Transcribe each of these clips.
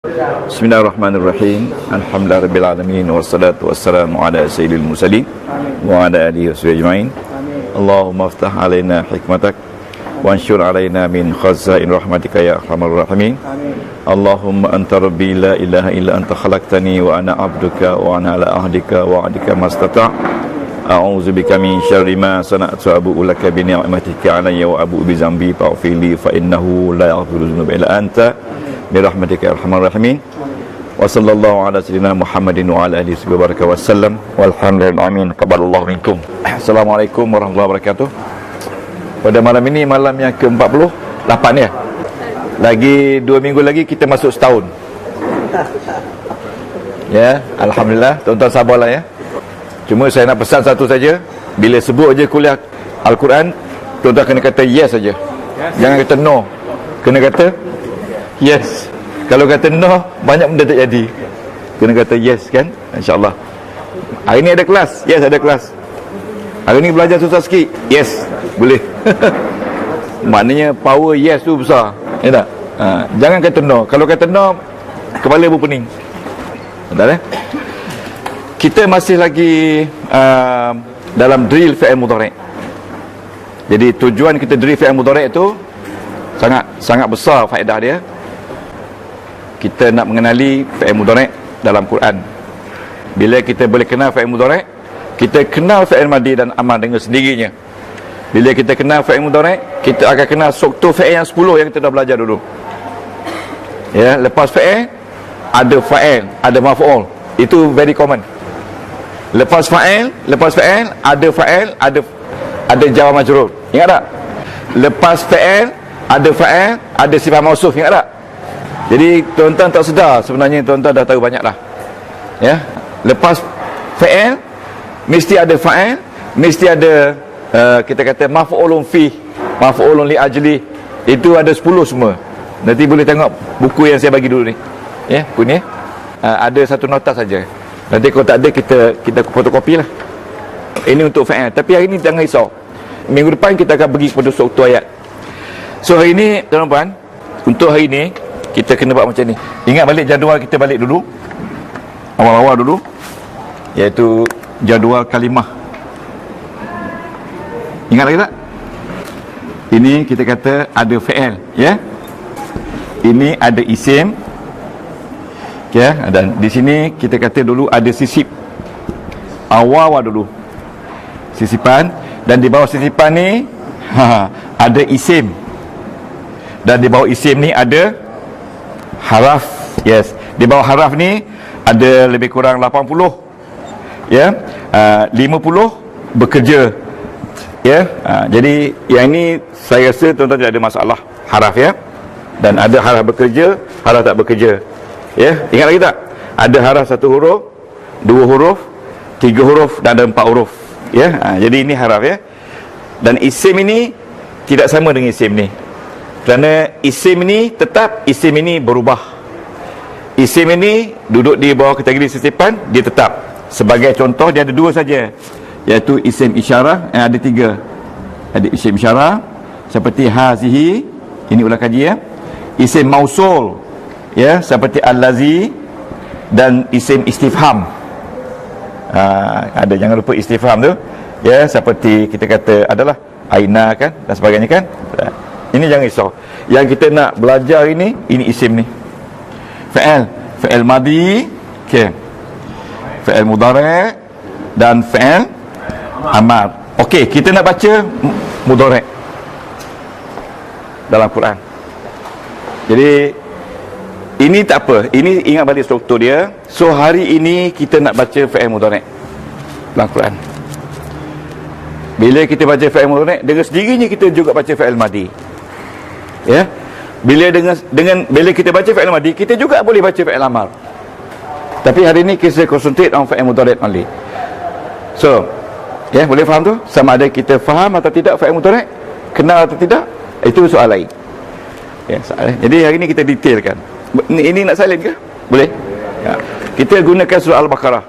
Bismillahirrahmanirrahim. Alhamdulillahirabbil alamin wassalatu wassalamu ala sayyidil mursalin wa ala alihi washabihi ajmain. Allahumma iftah alaina hikmatak wa anshur alaina min khazain rahmatika ya arhamar rahimin. Allahumma anta rabbi la ilaha illa anta khalaqtani wa ana abduka wa ana ala ahdika wa ahdika mastata'. A'udzu bika min syarri ma sana'tu abu'u laka bi ni'matika 'alayya wa abu'u bi dzambi faghfir li fa innahu la yaghfiru dzunuba illa anta bi rahmatika ya arhamar rahimin. Wa sallallahu ala sayyidina Muhammadin wa ala alihi wa sallam walhamdulillahi amin. Qaballahu minkum. Assalamualaikum warahmatullahi wabarakatuh. Pada malam ini malam yang ke-48 ya. Lagi 2 minggu lagi kita masuk setahun. Ya, alhamdulillah, tuan-tuan sabarlah ya. Cuma saya nak pesan satu saja, bila sebut aja kuliah Al-Quran, tuan-tuan kena kata yes saja. Jangan kata no. Kena kata yes. Kalau kata no, banyak benda tak jadi. Kena kata yes kan? InsyaAllah. Hari ni ada kelas? Yes, ada kelas. Hari ni belajar susah sikit? Yes, boleh. Maknanya power yes tu besar. Ya tak? Jangan kata no. Kalau kata no, kepala berpening. Betul eh? Kita masih lagi dalam drill fi'il mudhari'. Jadi tujuan kita drill fi'il mudhari' itu sangat besar faedah dia. Kita nak mengenali fi'il mudhari' dalam Quran. Bila kita boleh kenal fi'il mudhari', kita kenal fi'il madi dan amal dengan sendirinya. Bila kita kenal fi'il mudhari', kita akan kenal struktur fi'il yang 10 yang kita dah belajar dulu. Ya, lepas fi'il ada fa'il, ada maf'ul. Itu very common. Lepas fa'il ada fa'il, ada jar majrur. Ingat tak? Lepas fa'il ada sifat mausuf. Ingat tak? Jadi tuan-tuan tak sedar, sebenarnya tuan-tuan dah tahu banyak dah. Ya. Lepas fa'il mesti ada fa'il, mesti ada kita kata maf'ulun fi, maf'ulun li ajli. Itu ada 10 semua. Nanti boleh tengok buku yang saya bagi dulu ni. Ya, buku ni. Ada satu nota saja. Nanti kalau tak ada kita fotokopi lah. Ini untuk fa'il. Tapi hari ni jangan risau. Minggu depan kita akan pergi kepada struktur ayat. So hari ni tuan-tuan, untuk hari ni kita kena buat macam ni. Ingat balik jadual kita balik dulu. Awal-awal dulu. Iaitu jadual kalimah. Ingat lagi tak? Ini kita kata ada fa'il, ya. Ini ada isim. Ya, dan di sini kita kata dulu ada sisip. Awal dulu. Sisipan, dan di bawah sisipan ni ada isim. Dan di bawah isim ni ada haraf. Yes. Di bawah haraf ni ada lebih kurang 80. Ya. 50 bekerja. Ya. Jadi yang ini saya rasa tuan-tuan tidak ada masalah haraf ya. Dan ada haraf bekerja, haraf tak bekerja. Ya, ingat lagi tak? Ada haraf 1 huruf, 2 huruf, 3 huruf dan ada 4 huruf. Ya, jadi ini haraf ya. Dan isim ini tidak sama dengan isim ni. Kerana isim ini tetap, isim ini berubah. Isim ini duduk di bawah kategori sisipan, dia tetap. Sebagai contoh, dia ada 2 saja, iaitu isim isyarah, ada 3. Ada isim isyarah seperti hazihi, ini ulah kaji ya. Isim mausul, ya, seperti allazi, dan isim istifham. Ada, jangan lupa istifham tu, ya, seperti kita kata adalah aina kan, dan sebagainya kan. Ini jangan risau. Yang kita nak belajar ini isim ni. Fa'il madi, okey. Fa'il mudhari' dan fa'il amar. Okey, kita nak baca mudhari' dalam Quran. Jadi ini tak apa, ini ingat balik struktur dia. So hari ini kita nak baca fa'il mudhari' dalam Quran. Bila kita baca fa'il mudhari', dengan sendirinya kita juga baca fa'il madi. Ya. Bila kita baca fa'il madi, kita juga boleh baca fa'il amar. Tapi hari ini kita concentrate on fa'il mudhari' only. So, ya, boleh faham tu? Sama ada kita faham atau tidak fa'il mudhari', kenal atau tidak, itu soal lain. Ya, soal. Jadi hari ini kita detailkan. Ini nak salin ke? Boleh? Ya. Kita gunakan surah Al-Baqarah.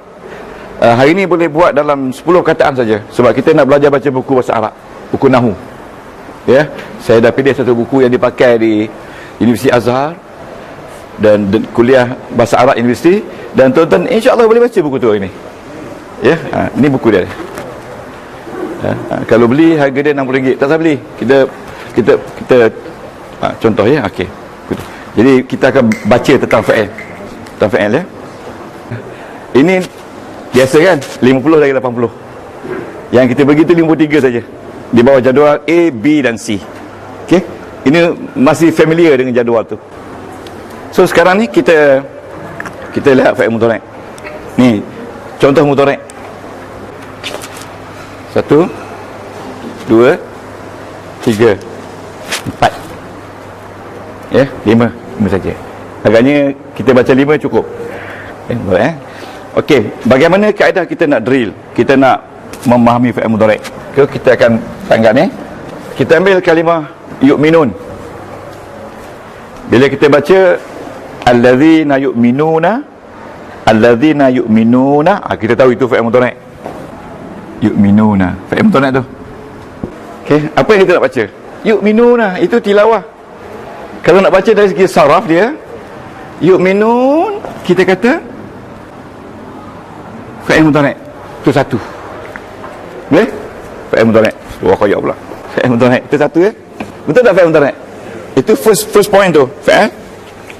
Hari ini boleh buat dalam 10 kataan saja, sebab kita nak belajar baca buku bahasa Arab, buku Nahu. Ya, saya dah pilih satu buku yang dipakai di Universiti Azhar. dan kuliah bahasa Arab universiti, dan tuan-tuan insya-Allah boleh baca buku tu ini. Ya, ini buku dia. Kalau beli harga dia RM60, tak usah beli. Kita contoh ya, okey. Jadi kita akan baca tentang fa'il ya. Ini biasa kan 50 dari 80. Yang kita bagi tu 53 saja. Di bawah jadual A, B dan C. Okey. Ini masih familiar dengan jadual tu. So sekarang ni kita lihat fa'il mudhari'. Ni contoh mudhari'. 1 2 3 4. Ya, 5 saja. Agaknya kita baca 5 cukup. Okey, bagaimana kaedah kita nak drill? Kita nak memahami fa'il mudhari'. Kita akan tangkap ni. Kita ambil kalimah yu'minun. Bila kita baca allazina yu'minuna, kita tahu itu fa'il mudhari'. Yu'minuna, fa'il mudhari' tu. Okey, apa yang kita nak baca? Yu'minuna, itu tilawah. Kalau nak baca dari segi saraf dia, yu'minun, kita kata fa'il mudhari'. Itu satu. Boleh? Fa'il mudhari'. Wah, kaya pula. Fa'il mudhari'. Itu satu ya? Betul tak fa'il mudhari'? Itu first point tu, fa'il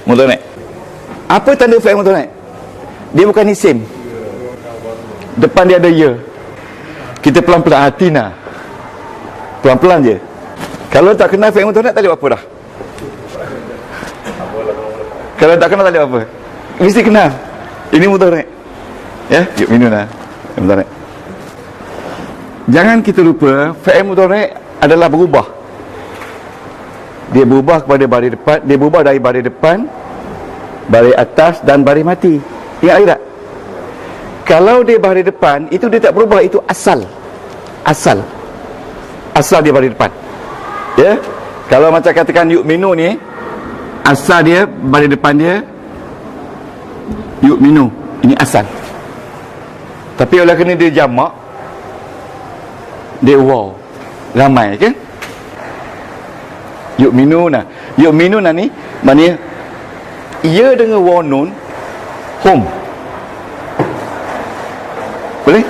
mudhari'. Apa tanda fa'il mudhari'? Dia bukan isim. Depan dia ada ya. Kita pelan-pelan hatina. Pelan-pelan je. Kalau tak kenal fa'il mudhari' tak boleh apa dah. Kalau tak kenal tak boleh apa. Mesti kenal. Ini mudhari'. Ya, yu'minuna. Mudhari'. Jangan kita lupa fa'il mudhari' adalah berubah. Dia berubah kepada baris depan, dia berubah dari baris depan, baris atas dan baris mati. Ingat lagi tak? Kalau dia baris depan, itu dia tak berubah, itu asal. Asal dia baris depan. Ya. Kalau macam katakan yu'minu ni, asal dia baris depan dia yu'minu. Ini asal. Tapi oleh kerana dia jamak, dia wow, ramai kan? Yu'minuna. Yu'minuna ni maknanya ia dengan waw nun hum. Boleh?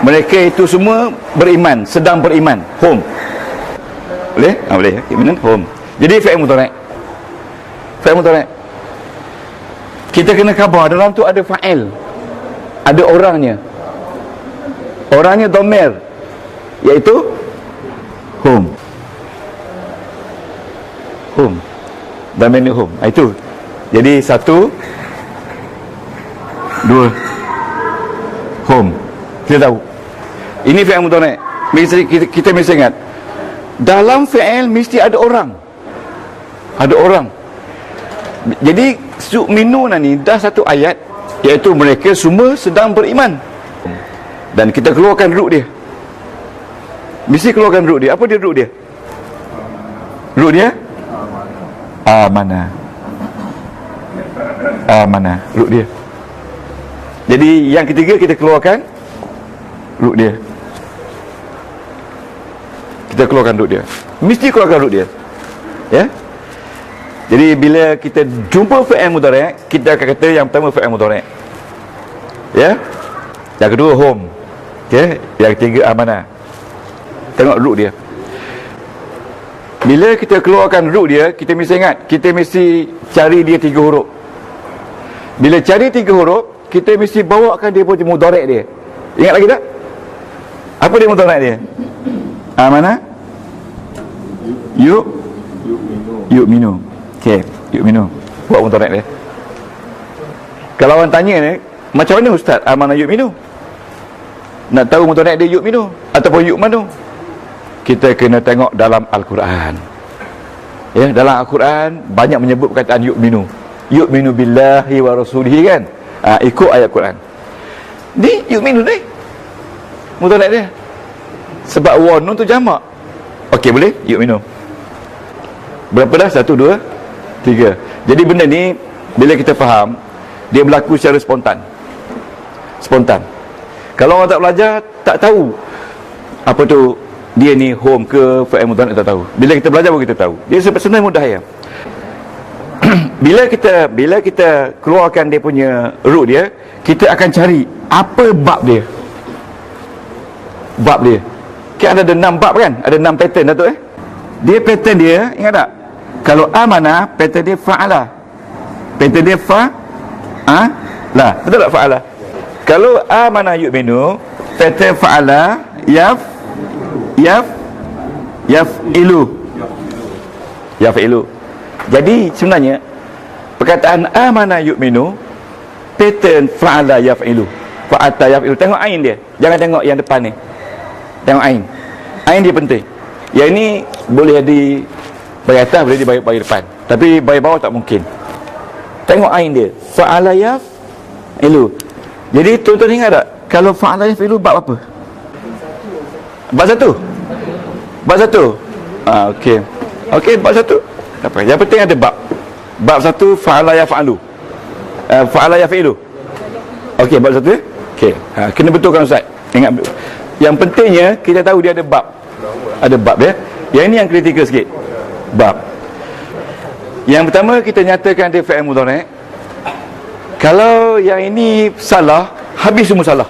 Mereka itu semua beriman, sedang beriman. Hum. Boleh? Boleh. Yu'minun hum. Jadi fa'il mudhari'. Fa'il mudhari'. Kita kena khabar dalam tu ada fa'il. Ada orangnya. Orangnya dhamir, iaitu hum. Dhamirnya hum. Itu. Jadi 1 2 hum. Kita tahu. Ini fi'il mudhari'. Kita mesti ingat. Dalam fi'il mesti ada orang. Ada orang. Jadi su'minuna ni dah satu ayat, iaitu mereka semua sedang beriman. Dan kita keluarkan root dia. Mesti keluarkan root dia. Apa dia root dia? Root dia? Amanah. Root dia. Jadi yang ketiga kita keluarkan root dia. Kita keluarkan root dia. Mesti keluarkan root dia. Ya. Jadi bila kita jumpa fi'il mudhari', kita akan kata yang pertama fi'il mudhari'. Ya. Yang kedua hum. Okey, yang ketiga amanah. Tengok root dia. Bila kita keluarkan root dia, kita mesti ingat, kita mesti cari dia 3 huruf. Bila cari 3 huruf, kita mesti bawakan dia punya mudhari' dia. Ingat lagi tak? Apa dia mudhari' dia? Amanah? Yu'minu. Okey, yu'minu. Buat mudhari' dia. Kalau orang tanya ni, macam mana ustaz amanah yu'minu? Nak tahu mudhari' dia yu'minu ataupun yu'manu? Kita kena tengok dalam Al-Quran. Ya, dalam Al-Quran banyak menyebut perkataan yu'minu. Yu'minu billahi wa rasulihi kan? Ikut ayat Quran. Ni yu'minu ni mudhari' dia. Sebab waw nun tu jamak. Okey, boleh? Yu'minu. Berapa dah? 1 2 3. Jadi benda ni bila kita faham, dia berlaku secara spontan. Kalau orang tak belajar, tak tahu apa tu dia ni home ke fa'il mudhari' tak tahu. Bila kita belajar baru kita tahu. Dia sebenarnya mudah ya. bila kita keluarkan dia punya root dia, kita akan cari apa bab dia. Bab dia. Kan ada 6 bab kan? Ada 6 pattern Datuk Dia pattern dia, ingat tak? Kalau amanah, pattern dia fa'ala. Pattern dia fa'ala. Betul tak fa'ala? Kalau amanah yu'minu, pattern fa'ala yaf'ilu. Jadi sebenarnya perkataan amanah yu'minu, pattern fa'ala yaf'ilu. Fa'ata yaf'ilu. Tengok ain dia. Jangan tengok yang depan ni. Tengok ain. Ain dia penting. Yang ini boleh di bagi atas, boleh di bagi depan. Tapi bagi bawah tak mungkin. Tengok ain dia. Fa'ala yaf'ilu. Jadi tuan-tuan ingat tak? Kalau fa'ala yaf'ilu bab apa? Bab 1. Bab 1. Okey. Okey, bab 1. Apa? Yang penting ada bab. Bab 1 fa'ala yaf'alu. Fa'ala yaf'ilu. Okey, bab 1. Okey. Kena betulkan Ustaz. Ingat. Yang pentingnya kita tahu dia ada bab. Ada bab ya. Yang ini yang kritikal sikit. Bab. Yang pertama kita nyatakan dia fi'il mudhari'. Kalau yang ini salah, habis semua salah.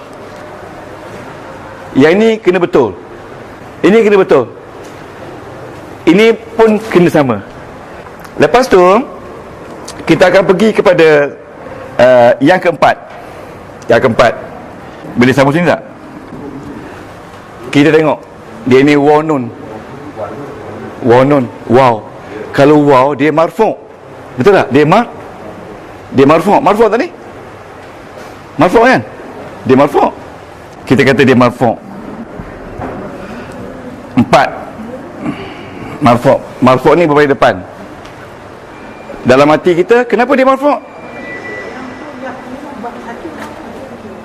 Yang ini kena betul. Ini kena betul. Ini pun kena sama. Lepas tu kita akan pergi kepada yang keempat. Yang keempat. Boleh sama sini tak? Kita tengok. Dia ni wanun. Wanun. Wow. Kalau wow dia marfu'. Betul tak? Dia marfu'. Marfu' tak ni? Marfu' kan? Dia marfu'. Kita kata dia marfu'. 4. Marfu'. Marfu' ni berbaris depan. Dalam hati kita, kenapa dia marfu'?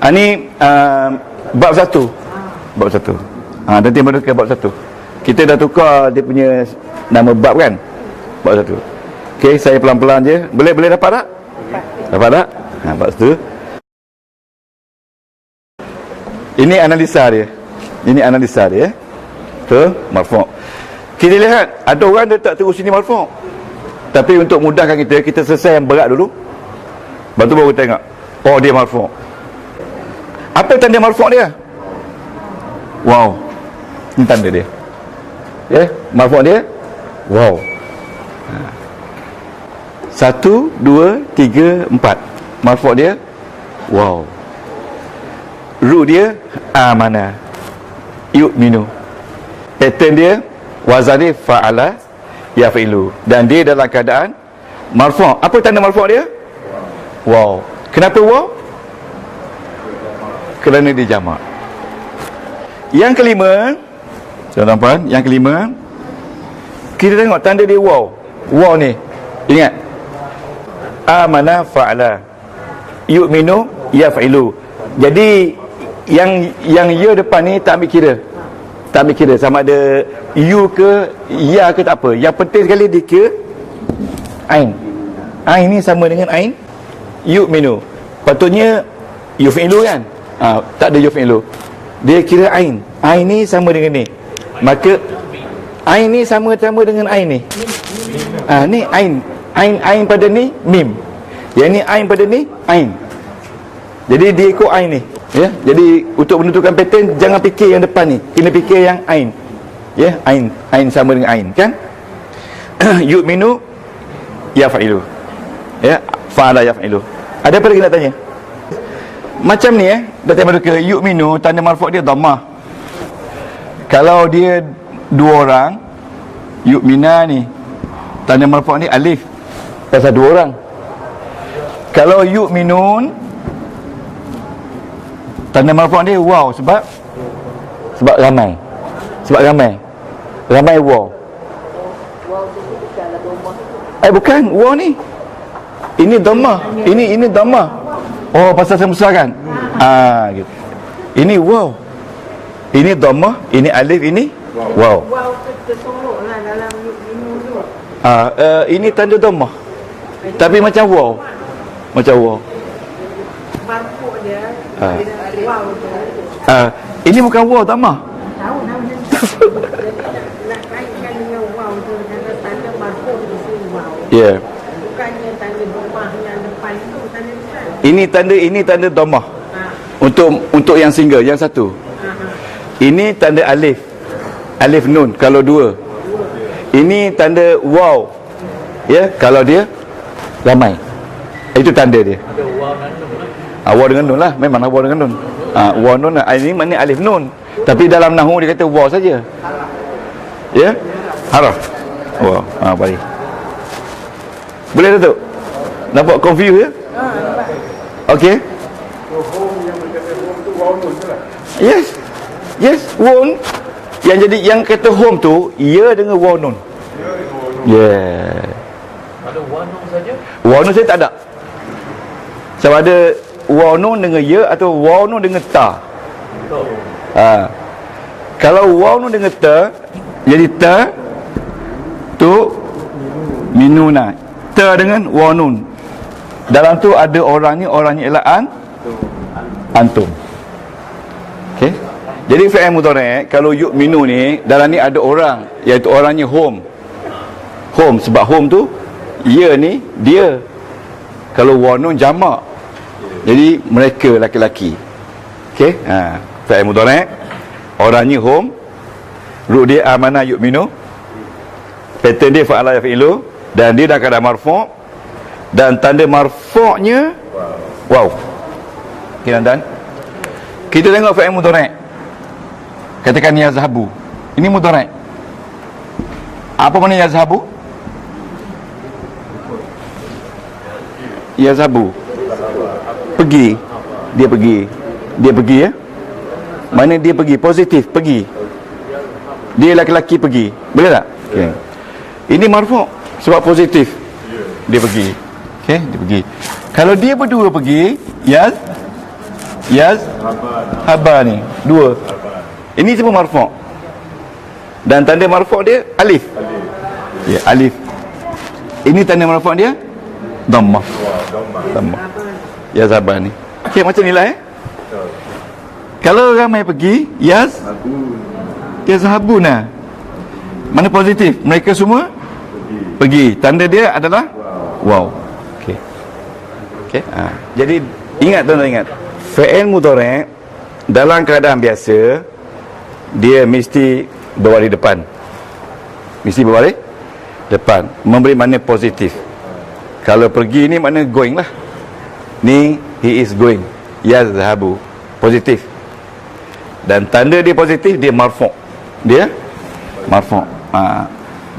Ni bab 1. Bab 1. Nanti baru ke bab 1. Kita dah tukar dia punya nama bab kan? Bab 1. Okey, saya pelan-pelan je. Boleh dapat tak? Dapat tak? Bab 1. Ini analisa dia. Ini analisa dia. Tu marfu'. Kita lihat ada orang dia tak terus sini marfu'. Tapi untuk mudahkan kita selesai yang berat dulu. Lepas tu baru tengok. Oh, dia marfu'. Apa tanda marfu' dia? Wow. Ini tanda dia. Ya, marfu' dia. Wow. 1 2 3 4. Marfu' dia. Wow. Root dia amanah. Yu'minu. Pattern dia wazan dia fa'ala yaf'ilu. Dan dia dalam keadaan marfu'. Apa tanda marfu' dia? Wow. Kenapa wow? Kerana dia jamak. Yang kelima, tuan-tuan, yang kelima, kita tengok tanda dia wow. Wow ni, ingat, amanah fa'ala yu'minu yaf'ilu. Jadi yang ya depan ni tak ambil kira. Tak ambil kira sama ada you ke ya ke tak apa. Yang penting sekali dia kira ain. Ain ni sama dengan ain yu'minu. Patutnya yuf'ilu kan? Tak ada yuf'ilu. Dia kira ain. Ain ni sama dengan ni. Maka ain ni sama dengan ain ni. Ni ain. Ain pada ni mim. Yang ni ain pada ni ain. Jadi dia ikut ain ni. Ya, jadi untuk menentukan pattern jangan fikir yang depan ni, kena fikir yang ain. Ya, ain sama dengan ain kan? Yu'minu yaf'ilu. Ya, fa'ala yaf'ilu. Ada apa lagi nak tanya? Macam ni dah tanya ke yu'minu, tanda marfu' dia dhammah. Kalau dia dua orang, yu'mina ni tanda marfu' ni alif. Pasal dua orang. Kalau yu'minun, tanda marfu' dia wow. Sebab ramai. Sebab ramai. Ramai wow. Bukan wow ni. Ini dhammah. Ini dhammah. Oh, pasal saya besar kan? Gitu. Ini wow. Ini dhammah, ini alif, ini wow. Wow tersoroklah dalam yu'minun tu. Ini tanda dhammah. Tapi macam wow. Macam wow. Marfu' dia. Wow. Ini bukan wow dhammah. Tahu nama. Nak kaitkan dengan wow tu, tanda marfu' di sini wow. Ya. Bukannya Ini tanda dhammah. Untuk yang single, yang satu. Ini tanda alif. Alif nun kalau dua. Ini tanda waw. Ya, kalau dia ramai. Itu tanda dia. Waw dengan nun lah. Memang waw dengan nun. Waw nun lah. Ini maknanya alif nun. Tapi dalam nahwu dia kata waw saja. Ya? Haraf. Waw. Baik. Boleh Datuk? Nampak confuse ya? Okey. Yes, won. Yang jadi yang kata home tu ya dengan waw nun. Yeah. Ada waw nun saja? Waw nun saya tak ada. Sama ada waw nun dengan ya atau waw nun dengan ta. Kalau waw nun dengan ta, jadi ta tu minuna. Ta dengan waw nun. Dalam tu ada orangnya ialah antum. Okey. Jadi fi'il mudhari' kalau yu'minu ni dalam ni ada orang, iaitu orangnya home. Home sebab home tu ya ni dia. Kalau waw nun jamak. Jadi mereka laki-laki. Okey. Fi'il mudhari' orangnya home. Ru dia amana yu'minu. Pattern dia fa'ala yafi'lu dan dia dah keadaan marfu'. Dan tanda marfu'nya wow. Okey dan kita tengok fi'il mudhari'. Katakan yazhabu. Ini mudhari'. Apa makna yazhabu? Yazhabu. Pergi. Dia pergi ya. Mana dia pergi? Positif, pergi. Dia laki-laki pergi. Boleh tak? Okay. Ini marfu' sebab positif. Dia pergi. Okey, dia pergi. Kalau dia berdua pergi, haba ni, dua. Ini semua marfu'. Dan tanda marfu' dia alif. Ya, alif. Ini tanda marfu' dia dhammah. Dhammah. Ya sabar ni. Okey, macam inilah Kalau ramai pergi, yazhabuna. Mana positif? Mereka semua pergi. Tanda dia adalah wow. Okey. Okey. Jadi ingat tuan-tuan, ingat. Fi'il mudhari' dalam keadaan biasa dia mesti berbaris depan. Mesti berbaris depan. Memberi makna positif. Kalau pergi ni makna going lah. Ni he is going. Yazhabu. Positif. Dan tanda dia positif, dia marfu'. Dia marfu'.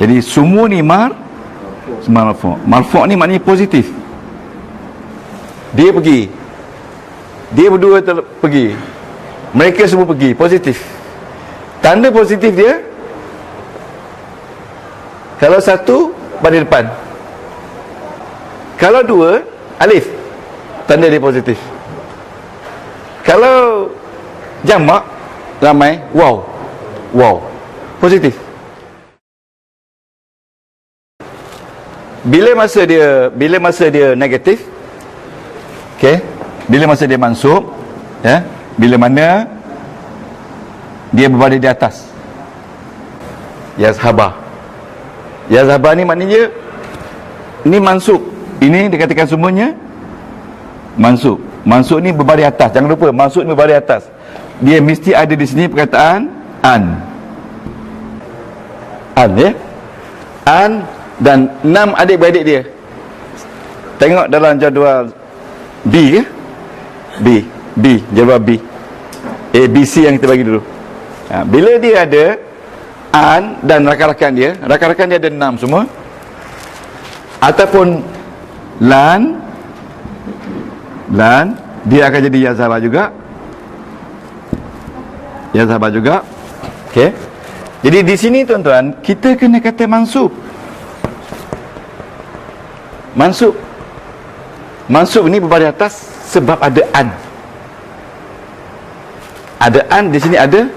Jadi semua ni marfu'. Marfu' ni maknanya positif. Dia pergi. Dia berdua pergi. Mereka semua pergi. Positif. Tanda positif dia, kalau satu baris depan. Kalau dua, alif. Tanda dia positif. Kalau jamak, ramai, wow. Positif. Bila masa dia negatif, okey, bila masa dia mansub, ya, bila mana dia berada di atas. Yazhabah ni maknanya ni mansub. Ini dikatakan semuanya mansub. Mansub ni berbaris atas. Jangan lupa mansub ni berbaris atas. Dia mesti ada di sini perkataan an ya. An dan 6 adik-beradik dia. Tengok dalam jadual B ke? B, jadual B. A, B, C yang kita bagi dulu. Bila dia ada an dan rakan-rakan dia ada 6 semua, ataupun lan, dia akan jadi yazhabah juga. Okey. Jadi di sini tuan-tuan, kita kena kata mansub. Mansub ni berbaris atas sebab ada an. Ada an, di sini ada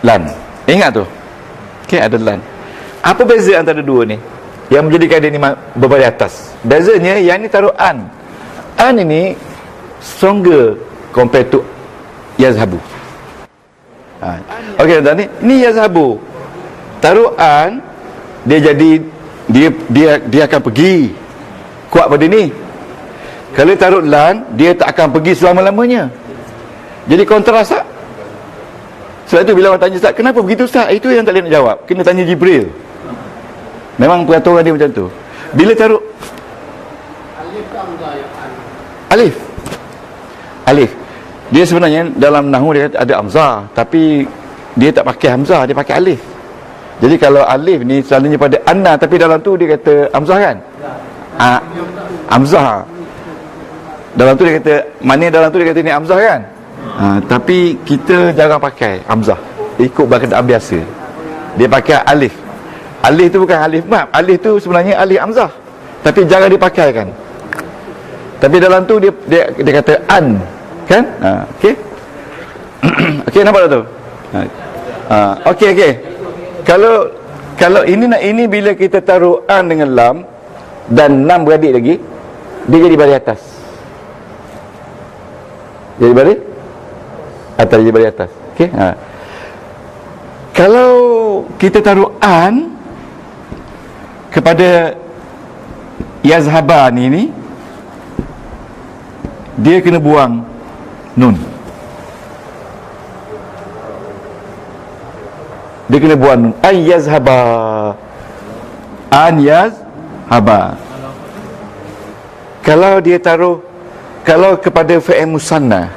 lan. Ingat tu. Okey, ada lan. Apa beza antara dua ni yang menjadikan dia ni berbaris atas? Bezanya yang ni taruh an. An ini stronger compared to yazhabu. Okey tuan-tuan, ni yazhabu. Taruh an, dia jadi dia akan pergi. Kuat pada ni. Kalau taruh lan, dia tak akan pergi selama-lamanya. Jadi kontras tak? Sebab itu bila orang tanya, Ustaz, kenapa begitu Ustaz? Itu yang tak boleh nak jawab. Kena tanya Jibril. Memang peraturan dia macam tu. Bila taruh alif, alif, dia sebenarnya dalam nahu dia ada hamzah, tapi dia tak pakai hamzah, dia pakai alif. Jadi kalau alif ni selalunya pada anna, tapi dalam tu dia kata hamzah kan? Hamzah. Dalam tu dia kata, mana dalam tu dia kata ni hamzah kan? Tapi kita jarang pakai hamzah, ikut berkenaan biasa. Dia pakai alif. Alif tu bukan alif mad. Alif tu sebenarnya alif hamzah, tapi jarang dipakaikan. Tapi dalam tu dia kata an, kan? Okey. Okey, nampak tak tu? Okey. Kalau ini bila kita taruh an dengan lam dan lam beradik lagi, dia jadi baris atas. Jadi baris atas, jadi baris atas. Okey. Kalau kita taruh an kepada yazhaban ini, dia kena buang nun. Dia kena buang nun. An yazhaba. An yazhaba. Kalau dia taruh, kalau kepada fi'il musanna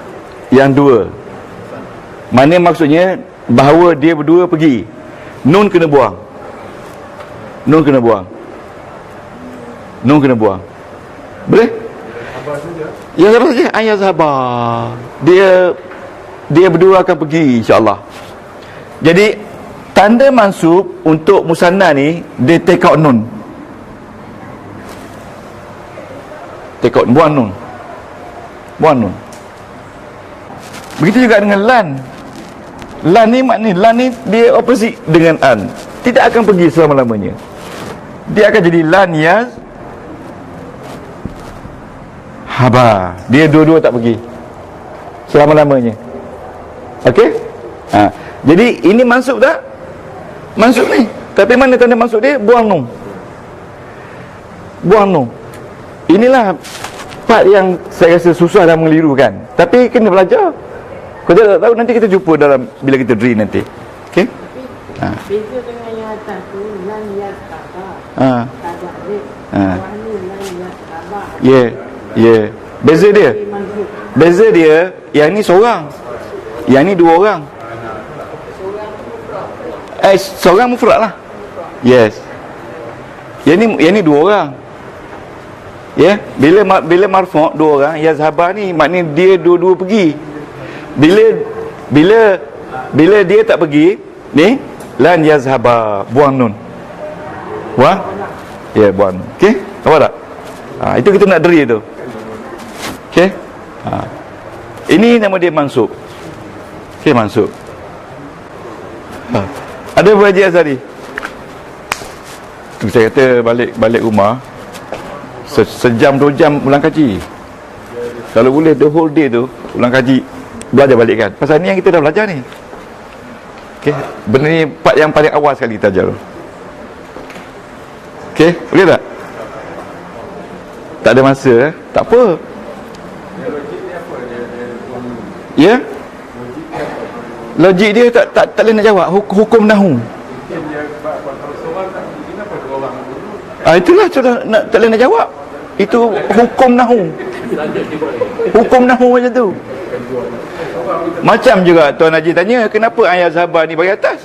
yang dua, mana maksudnya bahawa dia berdua pergi, nun kena buang. Nun kena buang. Nun kena buang. Boleh? Ya, saja ayat sabar. Dia berdua akan pergi insya-Allah. Jadi tanda mansub untuk musanna ni, dia take out nun. Take out, buang nun. Buang nun. Begitu juga dengan lan. Lan ni maknanya, lan ni dia opposite dengan an. Tidak akan pergi selama-lamanya. Dia akan jadi lan yaz haba. Dia dua-dua tak pergi selama-lamanya. Okey? Jadi ini mansub tak? Mansub ni. Tapi mana tanda mansub dia? Buang nun. Buang nun. Inilah part yang saya rasa susah dan mengelirukan. Tapi kena belajar. Kalau tak tahu, nanti kita jumpa dalam bila kita drill nanti. Okey? Beza dengan yang atas tu, lan yas khabar. Tak ada alif. Bawah ni lan yas khabar. Ya. Beza dia. Beza dia, yang ni seorang. Yang ni dua orang. Seorang mufrad lah. Yes. Yang ni dua orang. Ya, bila marfu' dua orang, yazhaba ni maknanya dia dua-dua pergi. Bila dia tak pergi, ni lan yazhaba, buang nun. Buang? Ya, buang. Okey? Apa tak? Itu kita nak deri tu. Okey? Ini nama dia mansub. Okey, mansub. Ada Haji Azhari. Saya kata balik rumah sejam 2 jam ulang kaji. Kalau boleh the whole day tu ulang kaji, belajar balik kan. Pasal ni yang kita dah belajar ni. Okey, benda ni part yang paling awal sekali kita ajar. Okey, boleh tak? Tak ada masa tak apa. Ya? Logik dia tak boleh nak jawab. Hukum nahu. Itulah tak boleh nak jawab. Itu hukum nahu. Hukum nahu macam tu. Macam juga Tuan Haji tanya, kenapa ayat sahabat ni bagi atas?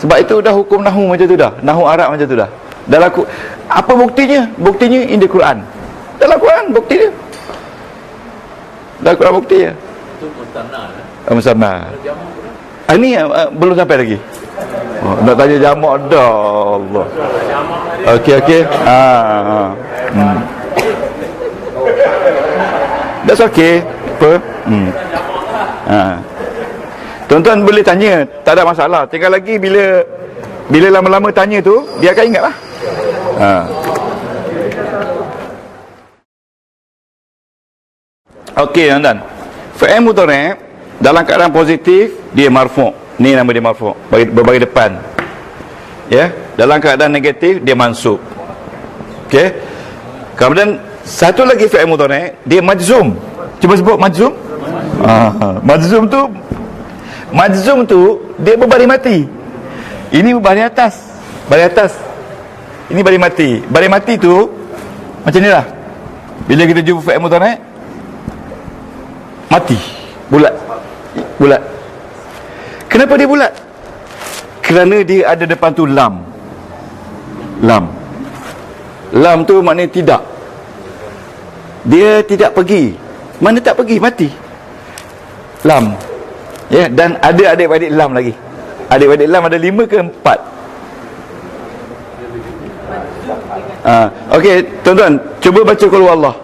Sebab itu dah hukum nahu macam tu dah. Nahu Arab macam tu dah. Dalam apa buktinya? Buktinya in the Quran. Dalam Quran bukti dia. Dalam Quran bukti dia. Itu mustanna lah. Musanna. Ini belum sampai lagi. Nak tanya jamak dah Allah. Okey. That's okay. Apa? Tuan-tuan boleh tanya, tak ada masalah. Tinggal lagi bila lama-lama tanya tu, dia akan ingat lah. Okey, tuan-tuan. Fi'il mudhari' dalam keadaan positif dia marfu'. Ni nama dia marfu', berbagi depan. Ya, dalam keadaan negatif dia mansub. Okey. Kemudian Satu lagi fi'il mudhari' dia majzum. Cuba sebut majzum. Majzum tu dia berbaris mati. Ini berbaris atas. Baris atas. Ini baris mati. Baris mati tu macam ni lah. Bila kita jumpa fi'il mudhari' mati. Bulat. Kenapa dia bulat? Kerana dia ada depan tu lam. Lam tu maknanya tidak. Dia tidak pergi. Mana tak pergi, mati. Lam. Ya, dan ada adik-adik lam lagi. Adik-adik lam ada 5 ke 4? Okey, tuan-tuan, cuba baca qul huwallah.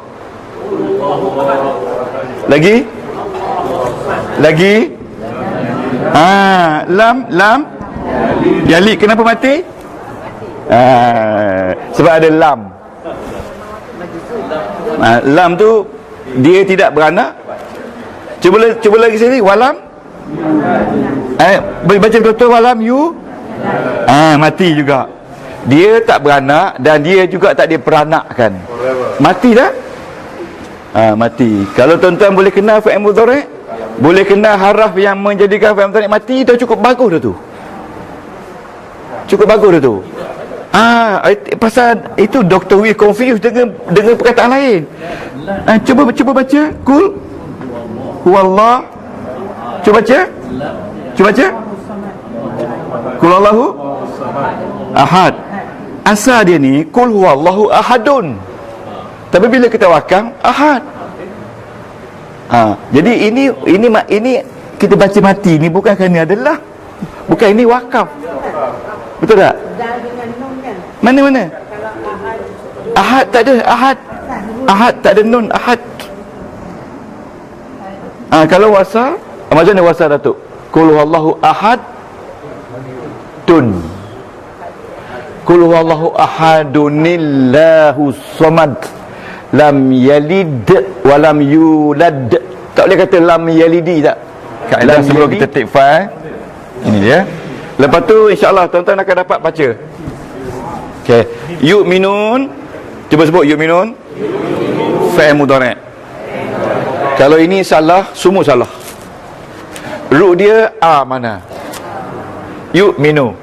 Lagi? Lam Yali kenapa mati? Sebab ada lam. Lam tu dia tidak beranak. Cuba lagi sini, walam. Baca betul walam you. Mati juga. Dia tak beranak dan dia juga tak diperanakkan. Mati tak? Mati. Kalau tuan-tuan boleh kenal fi'il mudhari', boleh kenal haraf yang menjadikan fi'il mudhari' mati, dah cukup bagus dah tu. Pasal itu Dr. Wee confused dengan perkataan lain. Cuba baca kul huwallah. Cuba baca kul huwallahu ahad. Asal dia ni kul huwallahu ahadun, tapi bila kita wakam ahad. Jadi ini kita baca mati ni bukan kerana adalah, bukan, ini wakaf. Betul tak? Dah dengan nun kan? Mana? Kalau Ahad tak ada. Ahad tak ada nun. Ahad. Kalau wasal, macam mana wasal Datuk? Qul huwallahu ahad tun. Qul huwallahu ahadunillahu samad. Lam yalid wa lam yulad. Tak boleh kata lam yalidi tak? Kaedah sebelum kita take file. Ini dia. Lepas tu insya-Allah tuan-tuan akan dapat baca. Okey. Yu'minun. Cuba sebut yu'minun. Fi'il mudhari'. Kalau ini salah, semua salah. Ru dia mana? Yu'minu.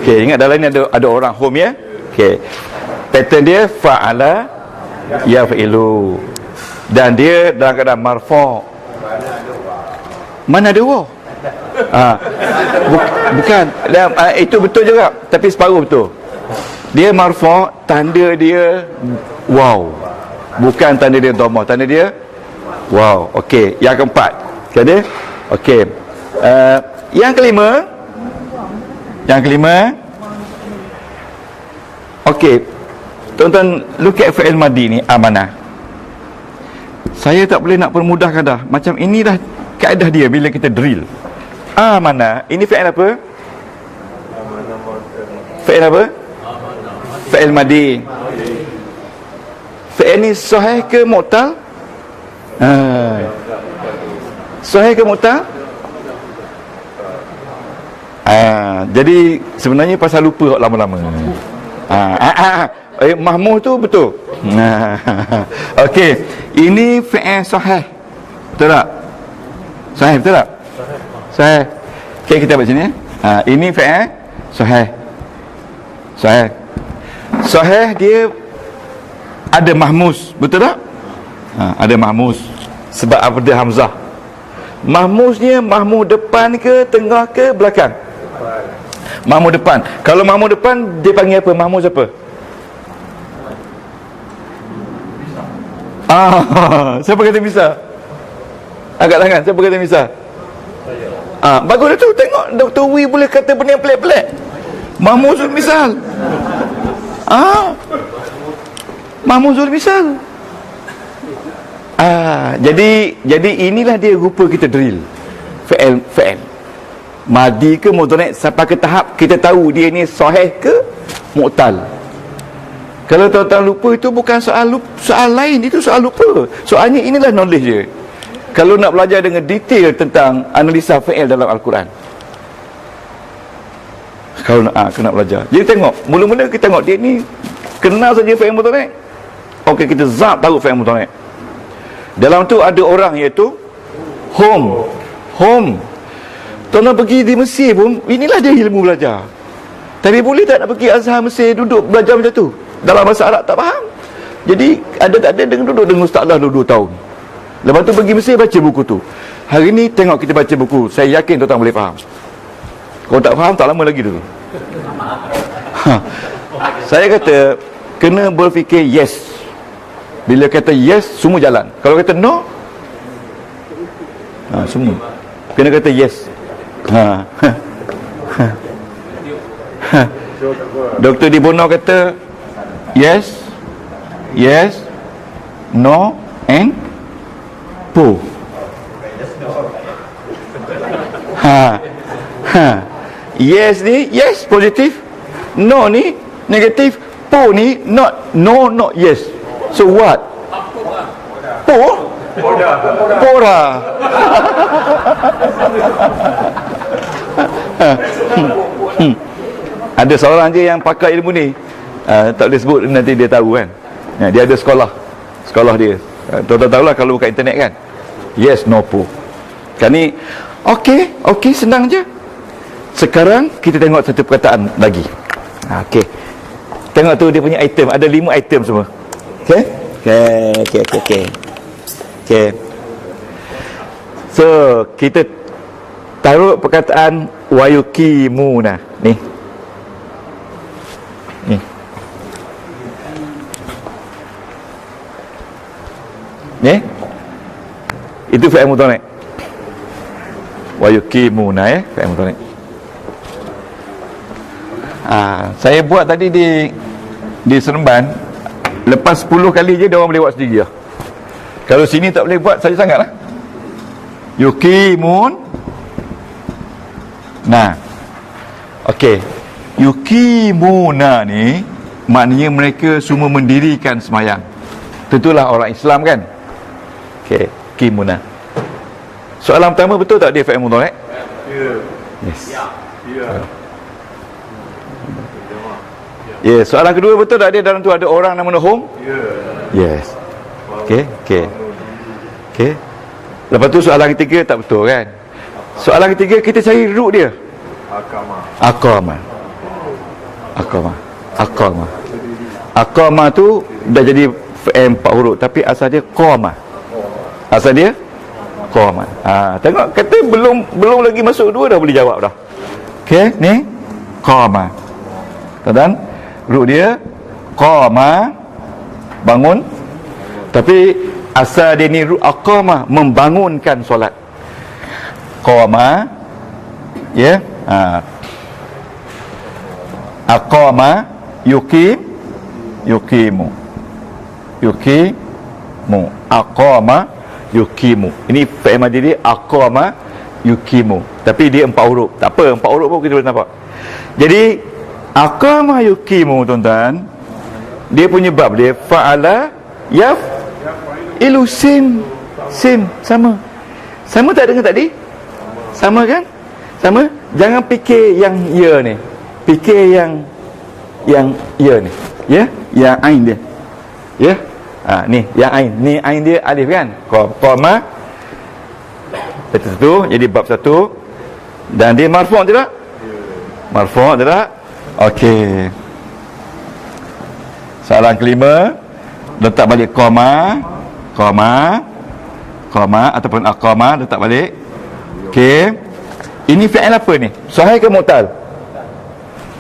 Okey, ingat dalam ni ada orang home ya. Okey. Pattern dia fa'ala yaf'ilu. Dan dia dalam keadaan marfu'. Mana ada waw? Bukan. Itu betul juga, tapi separuh betul. Dia marfu', tanda dia wow. Bukan tanda dia dhamma, tanda dia wow. Okey, yang keempat. Ada? Okey. Yang kelima. Okey. Tuan-tuan, look at fi'il madi ni, amanah. Saya tak boleh nak permudahkan dah. Macam ini dah kaedah dia bila kita drill. Amanah. Ini fi'il apa? Fi'il apa? Fi'il madi. Fi'il ni sahih ke mu'tal? Sahih ke mu'tal? Jadi sebenarnya pasal lupa lama-lama. Mahmud tu betul. Okey, ini fi'il sahih. Betul tak? Sahih betul tak? Sahih. Okey, kita buat sini. Ini fi'il sahih. Sahih dia ada mahmus, betul tak? Ada mahmus. Sebab ada hamzah. Mahmusnya mahmud depan ke, tengah ke, belakang? Mahmud depan. Kalau mahmud depan dia panggil apa? Mahmud apa? Siapa kata bisa? Angkat tangan. Siapa kata bisa? Bagus dah tu. Tengok Dr. Wee boleh kata benda yang pelik-pelik. Mahmuzul misal. Mahmuzul misal. Jadi inilah dia rupa kita drill. Fi'il madi ke mudhari' sampai ke tahap kita tahu dia ni sahih ke mu'tal. Kalau tuan-tuan lupa, itu bukan soal lain, itu soal lupa. Soalnya inilah knowledge dia. Kalau nak belajar dengan detail tentang analisa fi'il dalam Al-Quran, kalau nak belajar. Jadi tengok, mula-mula kita tengok dia ni kenal saja fi'il mudhari'. okey, kita zap tahu fi'il mudhari'. Dalam tu ada orang iaitu home. Tuan pergi di Mesir pun, inilah dia ilmu belajar. Tapi boleh tak nak pergi Azhar Mesir, duduk belajar macam tu? Dalam bahasa Arab tak faham. Jadi ada tak ada duduk dengan Ustaz lah 2 tahun. Lepas tu pergi Mesir baca buku tu. Hari ni tengok kita baca buku, saya yakin tuan boleh faham. Kalau tak faham, tak lama lagi dulu. Saya kata kena berfikir yes. Bila kata yes, semua jalan. Kalau kata no, semua kena kata yes. Dr. Di Bono kata yes, no and po. Yes ni yes positif, no ni negatif, po ni not yes. So what? Pora. Ada seorang je yang pakar ilmu ni, tak boleh sebut, nanti dia tahu kan. Dia ada sekolah dia. Tuan-tuan tahulah kalau buka internet kan. Yes, no, po. Kan ni okey, senang je. Sekarang kita tengok satu perkataan lagi. Okey. Tengok tu dia punya item, ada 5 item semua. Okey. So, kita taruh perkataan wayukimuna ni. Itu fi'il mudhari'. Wayukimuna fi'il mudhari'. Saya buat tadi di Seremban. Lepas 10 kali je dia orang boleh buat sendiri lah. Kalau sini tak boleh buat, saja sangatlah. Yukimun. Okey. Yukimuna ni maknanya mereka semua mendirikan sembahyang. Tentulah orang Islam kan. Okey, kimuna. Soalan pertama, betul tak dia fi'il mudhari'? Yes. Ya, soalan kedua, betul tak dia dalam tu ada orang nama home? Yes. Okey. Lepas tu soalan ketiga tak betul kan? Soalan ketiga kita cari root dia. Aqama tu dah jadi fi'il 4 huruf, tapi asal dia qama. Tengok kata belum lagi masuk 2 dah boleh jawab dah. Okey, ni qama. Dan root dia qama, bangun. Tapi asal dia ni root aqama, membangunkan solat. Qama, ya. Aqama, yukimu. Aqama, yukimu. Ini fi'il madhi, aqama, yukimu. Tapi dia 4 huruf. Tak apa, 4 huruf pun kita boleh nampak. Jadi aqama yukimu, tuan-tuan, dia punya bab dia fa'ala ilu sim sama tak dengan tadi? Sama kan? Sama. Jangan fikir yang ya ni, fikir yang ya ni, ya, yang ain dia, ya. Ni yang ain, ni ain dia alif kan? Qama. Itu tu jadi bab 1. Dan dia marfu' tidak? Marfu' tidak? Okey. Soalan kelima, letak balik qama ataupun aqama, letak balik. Okey. Ini fi'il apa ni? Sahih ke mu'tal?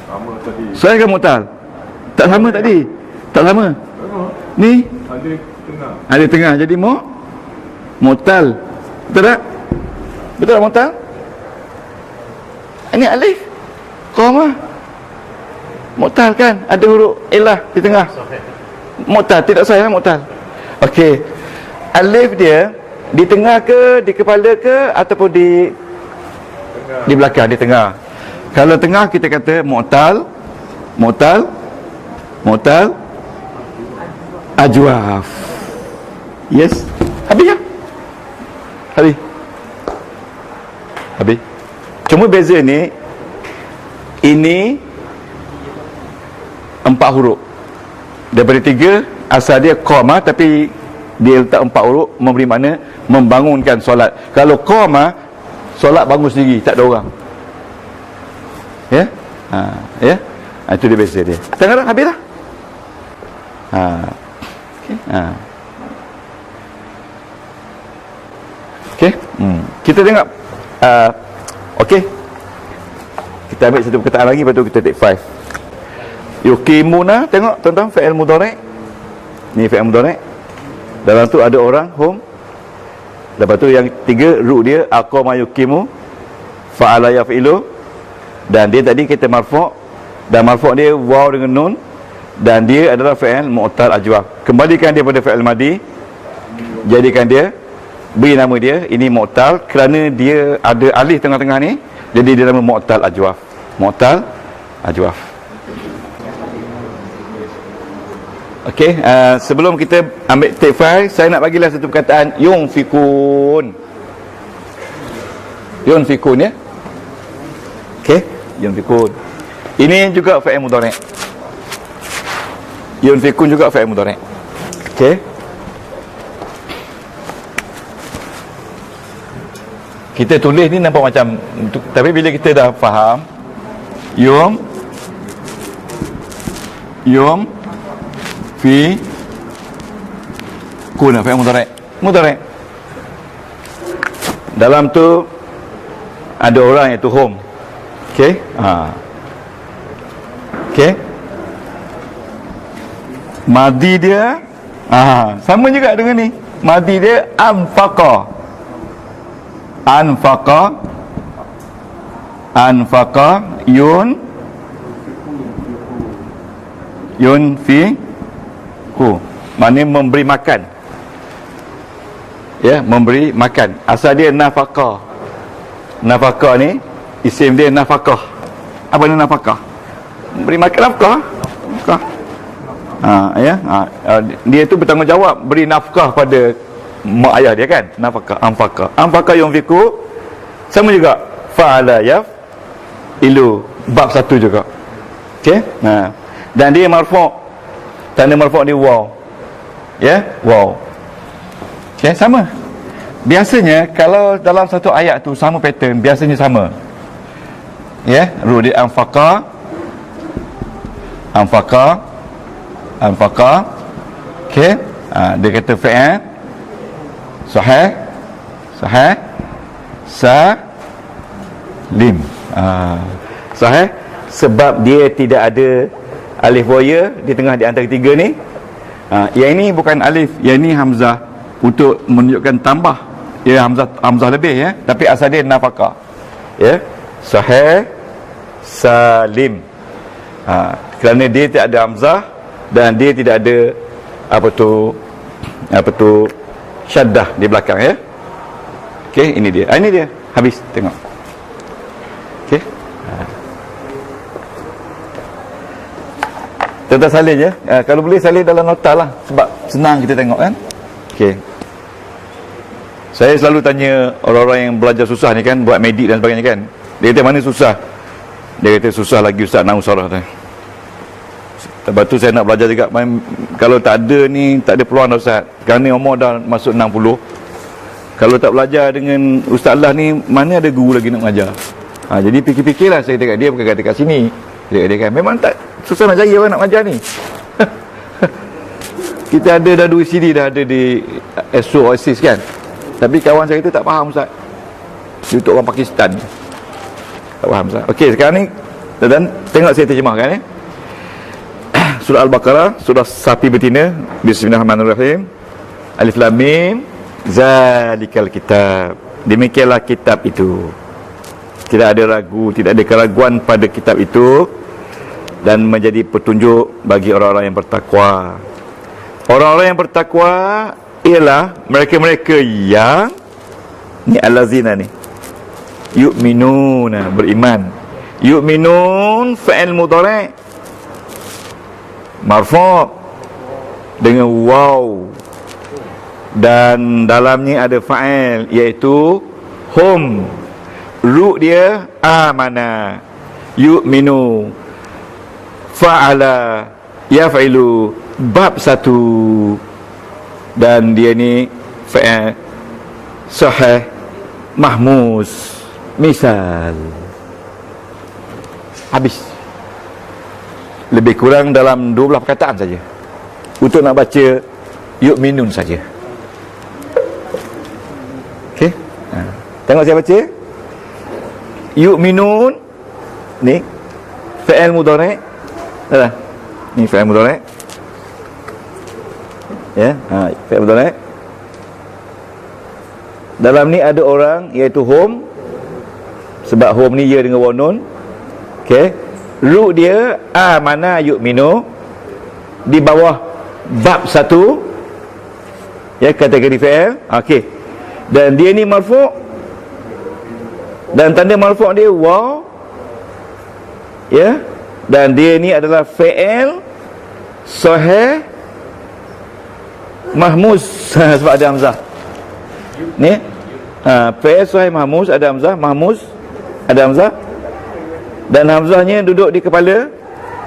Sama tadi. Sahih ke mu'tal? Tak sama tadi. Tak sama. Ni ada tengah jadi mu'tal. Betul tak? Betul tak mu'tal? Ini alif qama. Mu'tal kan? Ada huruf ilah di tengah. Mu'tal, tidak sahih mu'tal. Okey. Alif dia di tengah ke, di kepala ke, ataupun di belakang, di tengah. Kalau tengah kita kata mu'tal ajwaf. Yes. Habis ya? Habis. Cuma beza ni, ini 4 huruf. Daripada 3 asal dia qama, tapi dia letak 4 huruf memberi makna membangunkan solat. Kalau qama, solat bangun sendiri, tak ada orang. Ya? Ya? Itu dia biasa dia. Tengah dah habis dah. Okey. Okey. Kita tengok okey. Kita ambil satu perkataan lagi, lepas tu kita take 5. Yuqimuna, tengok tuan-tuan, fi'il mudhari'. Ni fi'il mudhari'. Dalam tu ada orang home. Lepas tu yang 3 ru dia aqama yuqimu, fa'ala yaf'ilu, dan dia tadi kita marfu', dan marfu' dia waw dengan nun, dan dia adalah fi'il mu'tal ajwaf. Kembalikan dia pada fi'il madi, jadikan dia, beri nama dia ini mu'tal kerana dia ada alif tengah-tengah ni, jadi dia nama mu'tal ajwaf. Mu'tal ajwaf. Okey, sebelum kita ambil take 5, saya nak bagilah satu perkataan yunfikun. Yunfikun, ya. Okey, yunfikun. Ini juga fa'il mudhari'. Yunfikun juga fa'il mudhari'. Okey. Kita tulis ni nampak macam, tapi bila kita dah faham, fi kuna fa'il mudhari'. Dalam tu ada orang iaitu home. Okey? Okey. Madi dia sama juga dengan ni. Madi dia anfaqa. Yunfiqu, maknanya memberi makan. Ya, memberi makan. Asal dia nafaqah. Nafaqah ni isim dia nafaqah. Apa ni nafaqah? Beri makan nafkah. Dia tu bertanggungjawab beri nafkah pada mak ayah dia kan. Nafkah, anfaqa yunfiqu, sama juga fa'ala yaf'ilu, bab 1 juga. Okey. Dan dia marfu', tanda marfu' dia waw. Ya, waw. Okey, sama. Biasanya kalau dalam satu ayat tu sama pattern, biasanya sama. Ya, ru dia anfaqa. Okey. Dia kata fi'il sahih salim. Sahih sebab dia tidak ada alif waya di tengah di antara 3 ni. Yang ini bukan alif, yang ini hamzah untuk menunjukkan tambah. Ya, hamzah lebih, ya, tapi asal dia nafaqah. Ya, sahih salim. Kerana dia tidak ada hamzah dan dia tidak ada apa tu syaddah di belakang, ya. Okey, ini dia. Ini dia. Habis, tengok. Okey. Tuan-tuan salin je. Kalau boleh salin dalam nota lah, sebab senang kita tengok kan. Okey. Saya selalu tanya orang-orang yang belajar susah ni kan, buat medik dan sebagainya kan. Dia kata mana susah? Dia kata susah lagi Ustaz Nausarah tu. Lepas tu saya nak belajar juga. Kalau tak ada ni, tak ada peluang dah Ustaz. Kerana umur dah masuk 60. Kalau tak belajar dengan Ustaz Allah ni, mana ada guru lagi nak mengajar. Jadi fikir-fikirlah saya dekat dia, bukan kata kat sini. Dia kan memang tak susah nak cari orang nak mengajar ni. Kita ada dah 2 CD dah ada di SO Oasis kan. Tapi kawan saya itu tak faham Ustaz. Dia untuk orang Pakistan. Tak faham Ustaz. Okey, sekarang ni dan tengok saya terjemahkan ya. Surah Al-Baqarah, surah sapi betina. Bismillahirrahmanirrahim. Alif Lam Mim. Zalikal kitab. Demikianlah kitab itu. Tidak ada ragu, tidak ada keraguan pada kitab itu, dan menjadi petunjuk bagi orang-orang yang bertakwa. Orang-orang yang bertakwa ialah mereka-mereka yang ni allazina ni yu'minuna, beriman. Yu'minun fa'il mudhari' marfu' dengan waw, dan dalamnya ada fa'il iaitu hum. Ru dia amana, yu'minu, fa'ala Yaf'ilu bab 1, dan dia ni fa'il sahih mahmuz. Misal, habis. Lebih kurang dalam 12 perkataan saja untuk nak baca yu'minun saja. Okey, tengok saya baca yu'minun ni fi'il mudhari'. Dah. Ni fi'il mudhari'. Ya, fi'il mudhari'. Dalam ni ada orang iaitu hum, sebab hum ni ya dengan wanun. Okey, ru dia amana yu'minu di bawah bab 1, ya, kategori fi'il. Okey, dan dia ni marfu', dan tanda marfu' dia waw, ya, dan dia ni adalah fi'il sahih mahmuz sebab ada hamzah ni. Fi'il sahih mahmuz, ada hamzah, mahmuz ada hamzah, dan hamzahnya duduk di kepala,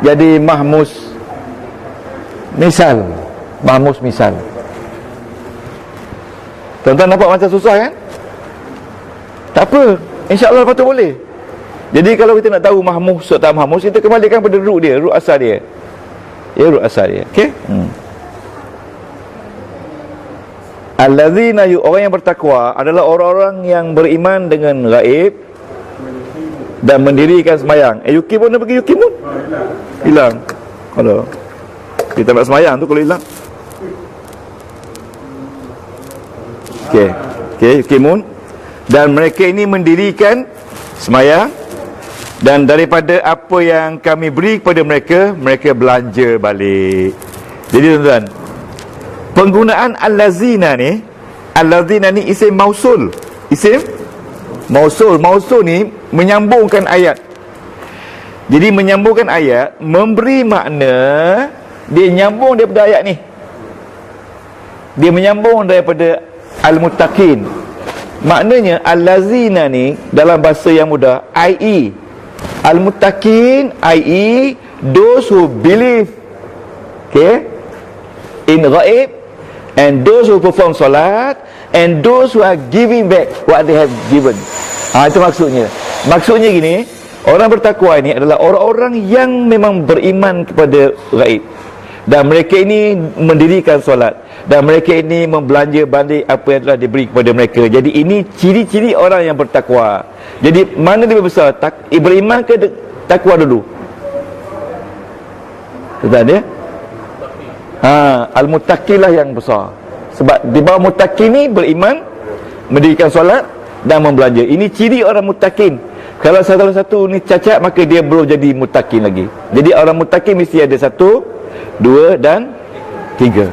jadi mahmuz misal. Mahmuz misal. Tuan-tuan nampak macam susah kan? Tak apa, insya-Allah patut boleh. Jadi kalau kita nak tahu mahmuz atau tak mahmuz, kita kembalikan pada root dia, root asal dia. Ya, root asal dia. Okey? Allazina, orang yang bertakwa adalah orang-orang yang beriman dengan gaib dan mendirikan sembahyang. Yukimun apa pergi yukimun? Hilang. Kalau kita nak sembahyang tu kalau hilang. Okey. Okey, yukimun, dan mereka ini mendirikan sembahyang, dan daripada apa yang kami beri kepada mereka, mereka belanja balik. Jadi tuan-tuan, penggunaan allazina ni isim mausul. Isim mausul. Mausul ni menyambungkan ayat. Jadi menyambungkan ayat, memberi makna, dia nyambung daripada ayat ni. Dia menyambung daripada al-muttaqin. Maknanya allazina ni dalam bahasa yang mudah, i.e. al-muttaqin, i.e. those who believe, okay, in ghaib, and those who perform salat, and those who are giving back what they have given. Itu maksudnya. Maksudnya gini, orang bertakwa ini adalah orang-orang yang memang beriman kepada ghaib, dan mereka ini mendirikan solat, dan mereka ini membelanja balik apa yang telah diberi kepada mereka. Jadi ini ciri-ciri orang yang bertakwa. Jadi mana lebih besar, beriman ke takwa dulu? Betul ya? Al-muttaqilah yang besar. Sebab di bawah muttaqin ni beriman, mendirikan solat dan membelanja. Ini ciri orang muttaqin. Kalau salah satu ni cacat, maka dia belum jadi muttaqin lagi. Jadi orang muttaqin mesti ada 1, 2 dan 3.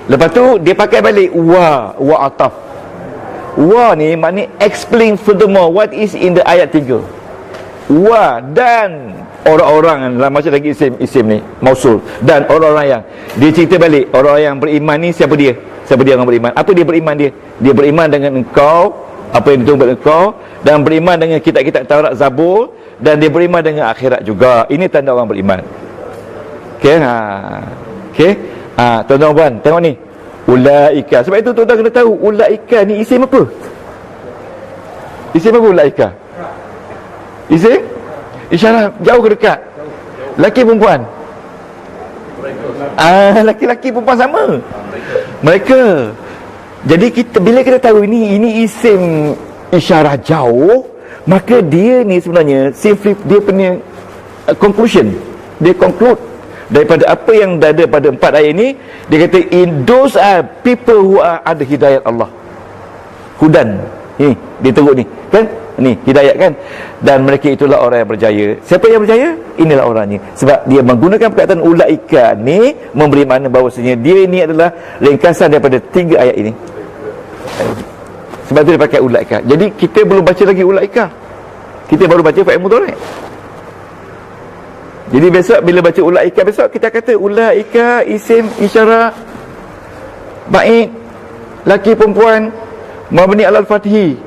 Lepas tu dia pakai balik wa ataf. Wa ni maknanya explain furthermore what is in the ayat 3. Wa dan orang-orang, dalam macam lagi isim ni mausul, dan orang-orang yang dia cerita balik, orang yang beriman ni siapa dia? Siapa dia orang beriman? Apa dia beriman dia? Dia beriman dengan engkau, apa yang dituntut engkau, dan beriman dengan kitab-kitab Taurat, Zabur, dan dia beriman dengan akhirat juga. Ini tanda orang beriman. Okey, okey. Tuan-tuan puan, tengok ni. Ulaika. Sebab itu tuan-tuan kena tahu ulaika ni isim apa? Isim apa ulaika? Isim isyarat jauh ke dekat? Laki perempuan? Laki-laki perempuan sama. Mereka. Jadi kita, bila kita tahu ini isim isyarat jauh, maka dia ni sebenarnya dia punya conclusion. Dia conclude daripada apa yang ada pada 4 ayat ini. Dia kata in those are people who ada hidayat Allah. Hudan. Ni dia teruk ni, kan? Ni hidayat kan, dan mereka itulah orang yang berjaya. Siapa yang berjaya? Inilah orangnya. Sebab dia menggunakan perkataan ulaika ni memberi makna bahawasanya dia ini adalah ringkasan daripada 3 ayat ini. Sebab tu dia pakai ulaika. Jadi kita belum baca lagi ulaika, kita baru baca fa'il mudhari'. Jadi besok bila baca ulaika, besok kita kata ulaika isim isyarat baik, laki perempuan, mabni alal fathi.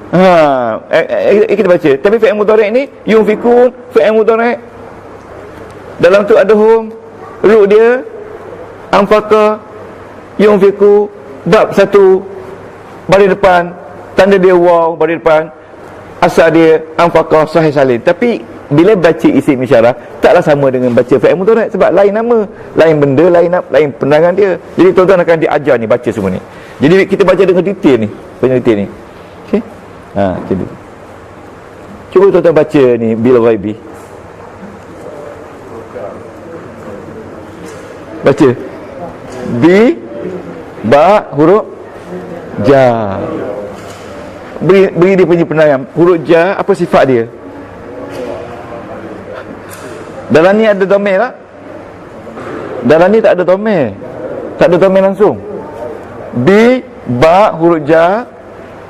Kita baca. Tapi fi'il mudhari' ni yunfikun, fi'il mudhari', dalam tu ada hum, Ruk dia anfaqa yunfiqu bab 1 baris depan, tanda dia waw baris depan, asal dia anfaqa sahih salin. Tapi bila baca isim isyarah taklah sama dengan baca fi'il mudhari' sebab lain nama, lain benda, lain pendangan dia. Jadi tuan-tuan akan diajar ni baca semua ni. Jadi kita baca dengan detail ni, penelitian ni. Okey. Jadi cuba tuan-tuan baca ni bil ghaibi. Baca bi ba huruf ja. Beri dia punya penangan. Huruf ja apa sifat dia? Dalam ni ada domir tak? Dalam ni tak ada domir. Tak ada domir langsung. Bi ba huruf ja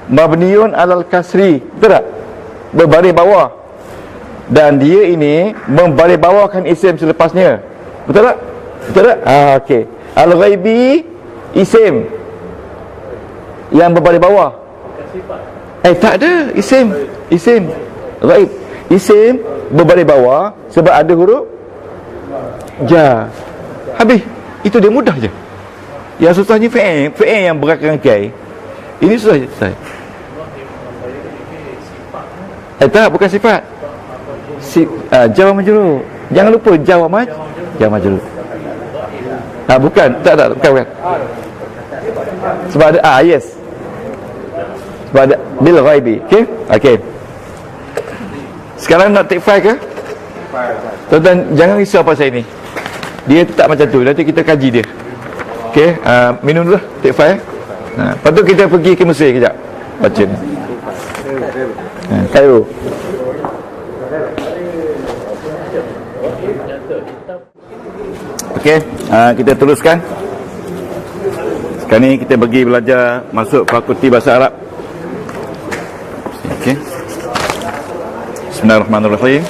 mabniun alal kasri. Betul tak? Berbaris bawah. Dan dia ini membaris bawahkan isim selepasnya. Betul tak? Betul tak? Okey. Al-ghaibi isim yang berbaris bawah. Tak ada isim. Ghaib. Isim berbaris bawah sebab ada huruf ja. Habis. Itu dia mudah je. Yang susahnya fi'il yang berakang kai. Ini susah je. Tak, bukan sifat. Jawa majrur. Jangan lupa Jawa majrur. Bukan. Bukan. Sebab ada yes. Sebab ada bil ghaibi. Okey. Sekarang nak take file ke? Tuan-tuan jangan risau pasal ini. Dia tak macam tu. Nanti kita kaji dia. Okey, minum dulu take file. Lepas tu kita pergi ke Mesir kejap. Baca ni. Kayu. Okey, kita teruskan. Sekarang ni kita pergi belajar masuk Fakulti Bahasa Arab. Okey. Bismillahirrahmanirrahim.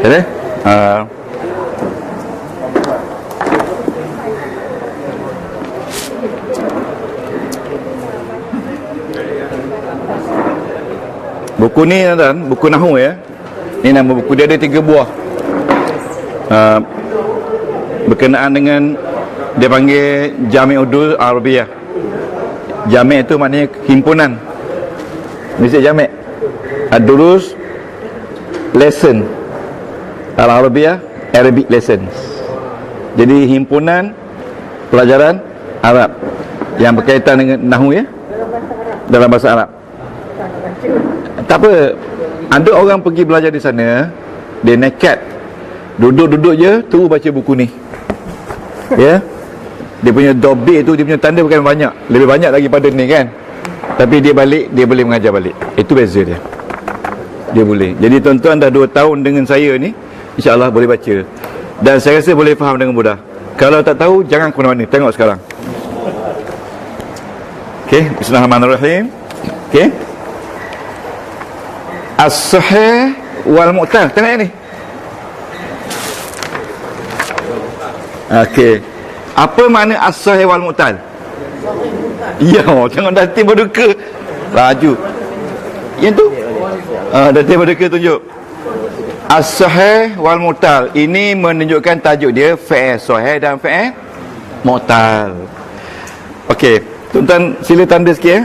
Okay. Buku ni tuan, buku Nahwu ya. Ni nama buku dia, ada 3 buah. Berkenaan dengan dia panggil Jami'ul Arabiyah. Jami' itu maknanya himpunan. Mesti jami'. Ad-durus lesson. Al-Arabiyah Arabic lessons. Jadi himpunan pelajaran Arab yang berkaitan dengan Nahwu ya, dalam bahasa Arab. Tak apa, ada orang pergi belajar di sana, dia nekat duduk-duduk je tu baca buku ni. Ya. Dia punya dobit tu, dia punya tanda bukan banyak, lebih banyak lagi pada ni kan. Tapi dia balik, dia boleh mengajar balik. Itu beza dia. Dia boleh. Jadi tuan-tuan dah 2 tahun dengan saya ni, insya-Allah boleh baca. Dan saya rasa boleh faham dengan mudah. Kalau tak tahu, jangan ke mana-mana. Tengok sekarang. Okey, bismillahirrahmanirrahim. Okey. As-sahih wal mu'tal. Tengok ni. Okey. Apa makna as-sahih wal mu'tal? Ya, tengok dah tim berduka. Laju. Yang tu? Dah tim berduka tunjuk. As-sahih wal mu'tal. Ini menunjukkan tajuk dia fi'il sahih dan fi'il mu'tal. Okey, tuan-tuan sila tanda sikit ya.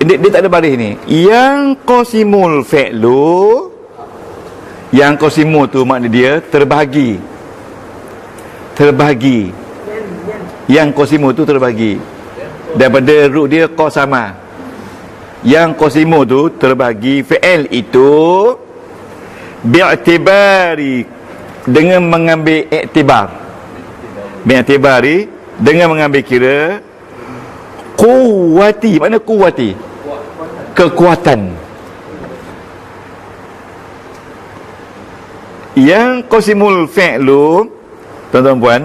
Dia tak ada baris ni. Yang qasimul fi'lu, yang qasimu tu makna dia terbahagi. Terbahagi. Yang qasimu tu terbahagi. Daripada root dia qasama. Yang qasimu tu terbahagi. Fi'il itu bi'tibari, dengan mengambil iktibar. Bi'tibari, dengan mengambil kira quwwati. Mana quwwati? Kekuatan. Yang qasimul fi'lu, tuan-tuan puan,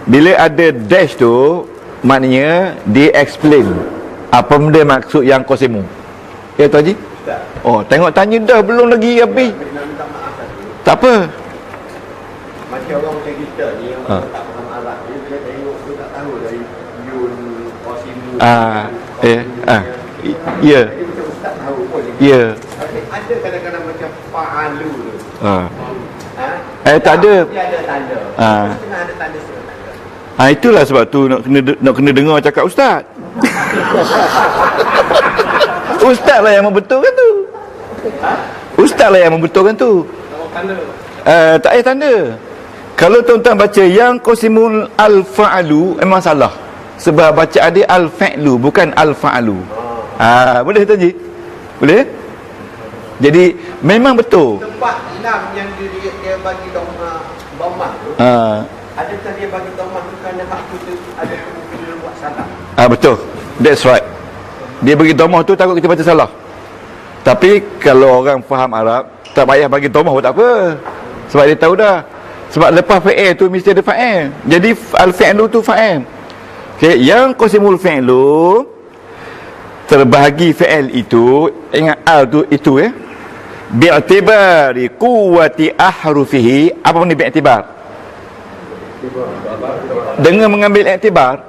bila ada dash tu, maknanya dia explain apa benda maksud yang qasimu. Ya Tuan Haji? Oh, tengok tanya dah belum lagi habis. Tak apa. Macam orang macam kita ni yang tak faham Arab, dia bila tengok tu tak tahu dari yun, qasimu. Ya. Dia macam ustaz tahu pun. Ya. Ada kadang-kadang macam fa'alu tu. Tak ada. Dia ada tanda. Ah. Setengah ada tanda, setengah tak ada. Itulah sebab tu nak kena dengar cakap ustaz. Ustaz lah yang membetulkan tu. Ustaz lah yang membetulkan tu. Tak payah tanda. Kalau tuan-tuan baca yang qasimul al-fa'lu memang salah. Sebab bacaan dia al-fa'lu bukan al-fa'lu. Boleh Tuan Ji? Boleh? Jadi memang betul. Tempat 6 yang dia bagi domah tu. Adakah dia bagi domah tu kerana hak tu ada kemungkinan buat salah? Betul. That's right. Dia bagi domah tu takut kita baca salah. Tapi kalau orang faham Arab, tak payah bagi domah pun tak apa. Sebab dia tahu dah. Sebab lepas fa'il tu mesti ada fa'il. Jadi al-fi'lu tu fa'il. Okey, yang qasimul fi'lu terbahagi fi'il itu, ingat al tu itu bi'tibari quwwati ahrufihi. Apa ni bi'tibar? Dengan mengambil iktibar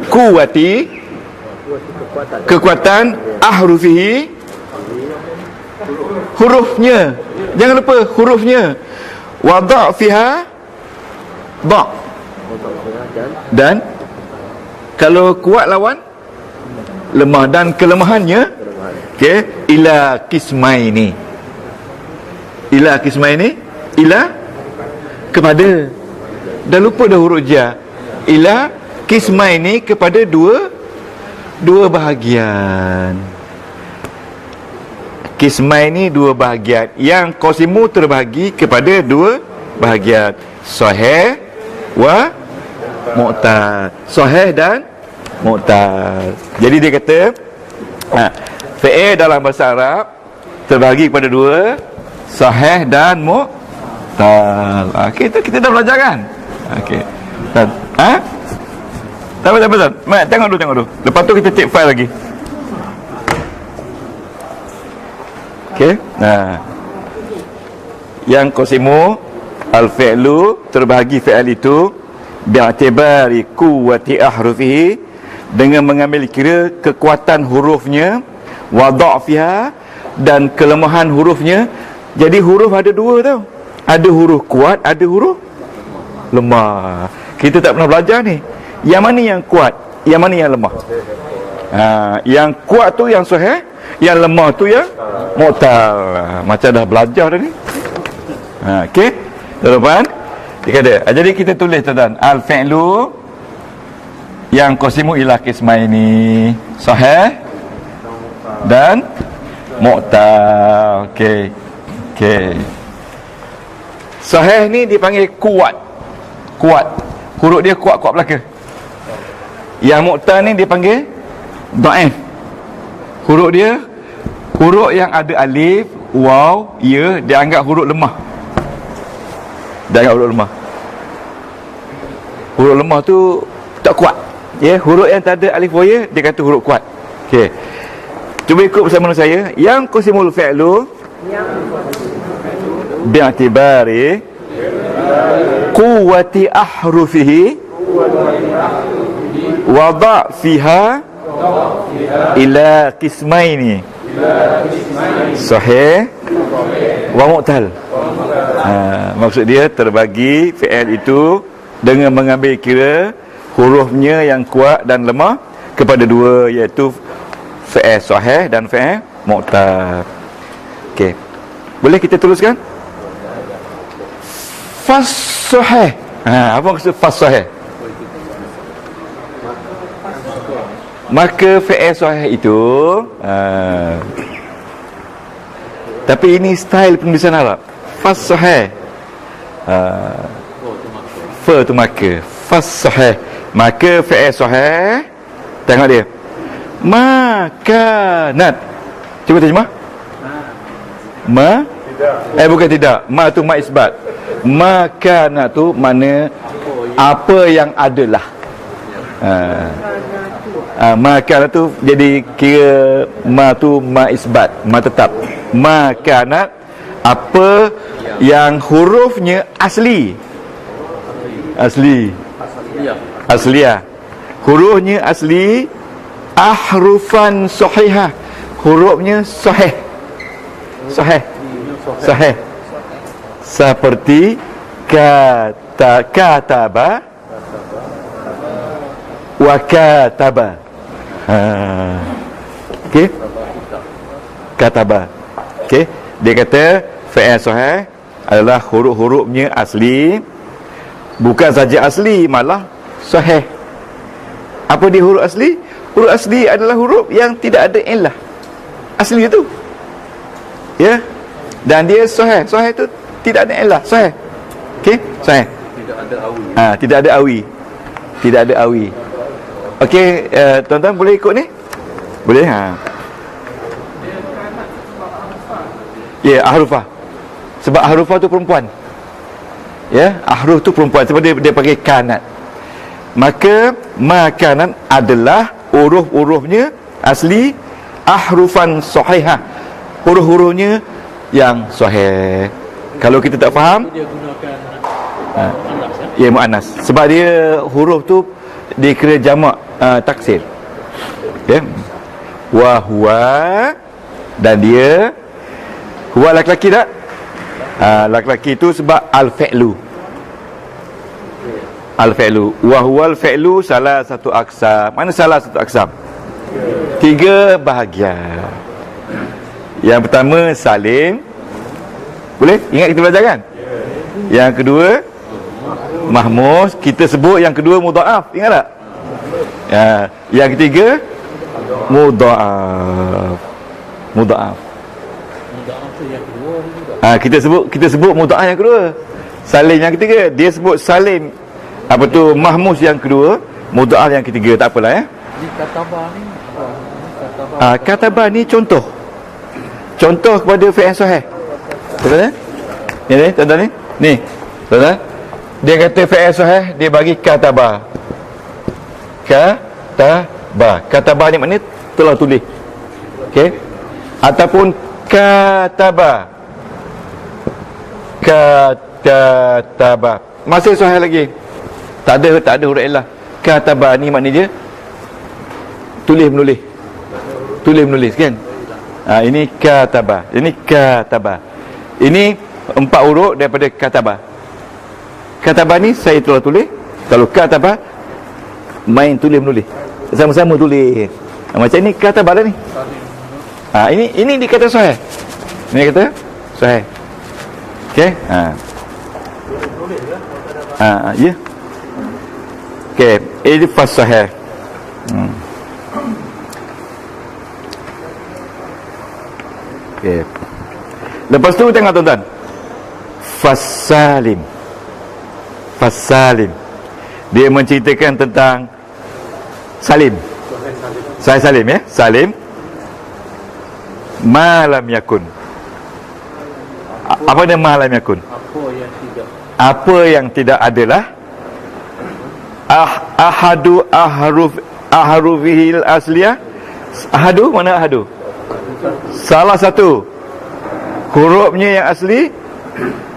quwwati, kekuatan, ahrufihi, hurufnya. Jangan lupa hurufnya. Wa dha'fiha, dha', dan kalau kuat lawan lemah, dan kelemahannya okey, ila qismaini. Ila qismaini, ila kepada. Dah lupa dah huruf ja. Ila qismaini, kepada dua bahagian. Qismaini, dua bahagian. Yang qasimu terbahagi kepada dua bahagian, sahih wa mu'tad. Sahih dan mu'tad. Jadi dia kata fi'il dalam bahasa Arab terbahagi kepada dua, sahih dan mu'tad. Kita dah belajar kan? Okey. Tak apa. Tengok dulu. Lepas tu kita take file lagi. Okey. Yang qasimu al-fi'lu terbahagi fi'il itu bi'tibari quwwati ahrufihi, dengan mengambil kira kekuatan hurufnya, wa dha'fiha, dan kelemahan hurufnya. Jadi huruf ada dua tau. Ada huruf kuat, ada huruf lemah. Kita tak pernah belajar ni. Yang mana yang kuat, yang mana yang lemah? Yang kuat tu yang sahih, yang lemah tu yang mu'tal. Macam dah belajar dah ni. Okey. Tuan-tuan, dia kata, jadi kita tulis tuan-tuan, al-fi'lu yang qasimu ila qismaini, sahih dan mu'tal. Okey. Sahih ni dipanggil kuat. Huruf dia kuat belaka. Yang mu'tal ni dipanggil dhaif. Huruf dia, huruf yang ada alif, waw, ya, dianggap huruf lemah. Huruf lemah tu tak kuat. Huruf yang tak ada alif waw, ya, dia kata huruf kuat. Okey. Cuba ikut bersama saya. Yang qasimul fi'lu bi'tibari quwwati ahrufihi wa dha'fiha ila qismaini, sahih wa mu'tal. Maksud dia terbagi fi'il itu dengan mengambil kira hurufnya yang kuat dan lemah kepada dua, iaitu fi'il sahih dan fi'il mu'tal. Okey. Boleh kita teruskan? Fas sahih. Apa maksud fas sahih? Maka fi'il sahih itu tapi ini style penulisan Arab. Fas sahih. Fa tu maka. Fas sahih. Maka fi'il sahih, tengok dia. Makanat. Cuba terjemah. Bukan tidak. Ma tu ma isbat. Makanat tu mana apa yang adalah. Makanat tu jadi kira ma tu ma isbat, ma tetap. Makanat apa yang hurufnya asli. Asliyah. Hurufnya asli, ahrufan sahihah. Hurufnya sahih. Seperti kataba wa kataba. Okey, kataba. Okey, dia kata fi'il sahih adalah huruf-hurufnya asli, bukan saja asli, malah sahih. Apa dia huruf asli? Huruf asli adalah huruf yang tidak ada illah. Asli itu, ya. Dan dia sahih. Sahih itu tidak ada illah, sahih. Okey, sahih. Tidak ada awi. Tidak ada awi. Tidak ada awi. Okey, tuan-tuan boleh ikut ni? Boleh? Ya, ahrufah. Sebab ahrufah tu perempuan. Ya, ahruf tu perempuan. Sebab dia pakai kanat. Maka makanan adalah huruf-hurufnya asli ahrufan sahihah. Huruf-hurufnya yang sahih. Kalau kita tak faham, Dia gunakan ya muannas. Sebab dia huruf tu dikira jamak taksir. Ya. Wa huwa, dan dia huwa laki-laki tak? Laki-laki tu sebab al-fi'lu. Al-fi'lu. Wa huwa al-fi'lu salah satu aksam. Mana salah satu aksam? 3 bahagian. Yang pertama salim. Boleh? Ingat kita belajar kan? Yang kedua mahmus. Kita sebut yang kedua mudha'af. Ingat tak? Yang ketiga mudha'af. Mudha'af. Kita sebut mudha'af yang kedua. Salim yang ketiga. Dia sebut salim, apa tu, mahmus yang kedua, mudha'af yang ketiga. Tak apalah ya. Ni katabah ni. Katabah ni contoh kepada fi'il sahih. Betul tak? Ni tuan-tuan ni. Ni, tuan-tuan. Dia kata fi'il sahih, dia bagi katabah. Katabah ni maknanya telah tulis. Okey? Ataupun katabah. Masih sahih lagi. Tak ada huruf illah. Katabah ni maknanya tulis menulis kan. Ini katabah. Ini 4 huruf daripada katabah. Katabah ni saya telah tulis. Kalau katabah main tulis menulis, sama-sama tulis. Macam ni katabah dah ni. Ini dikata sahih. Ini kata sahih. Okey. Ya. Okey, ini fas sahih. Okay. Lepas tu tengok tuan-tuan, Fasalim. Dia menceritakan tentang salim. Saya salim ya. Salim malam yakun. Apa dia malam yakun? Apa yang tidak adalah ahadu ahrufihil asliyah. Ahadu, mana ahadu? Salah satu hurufnya yang asli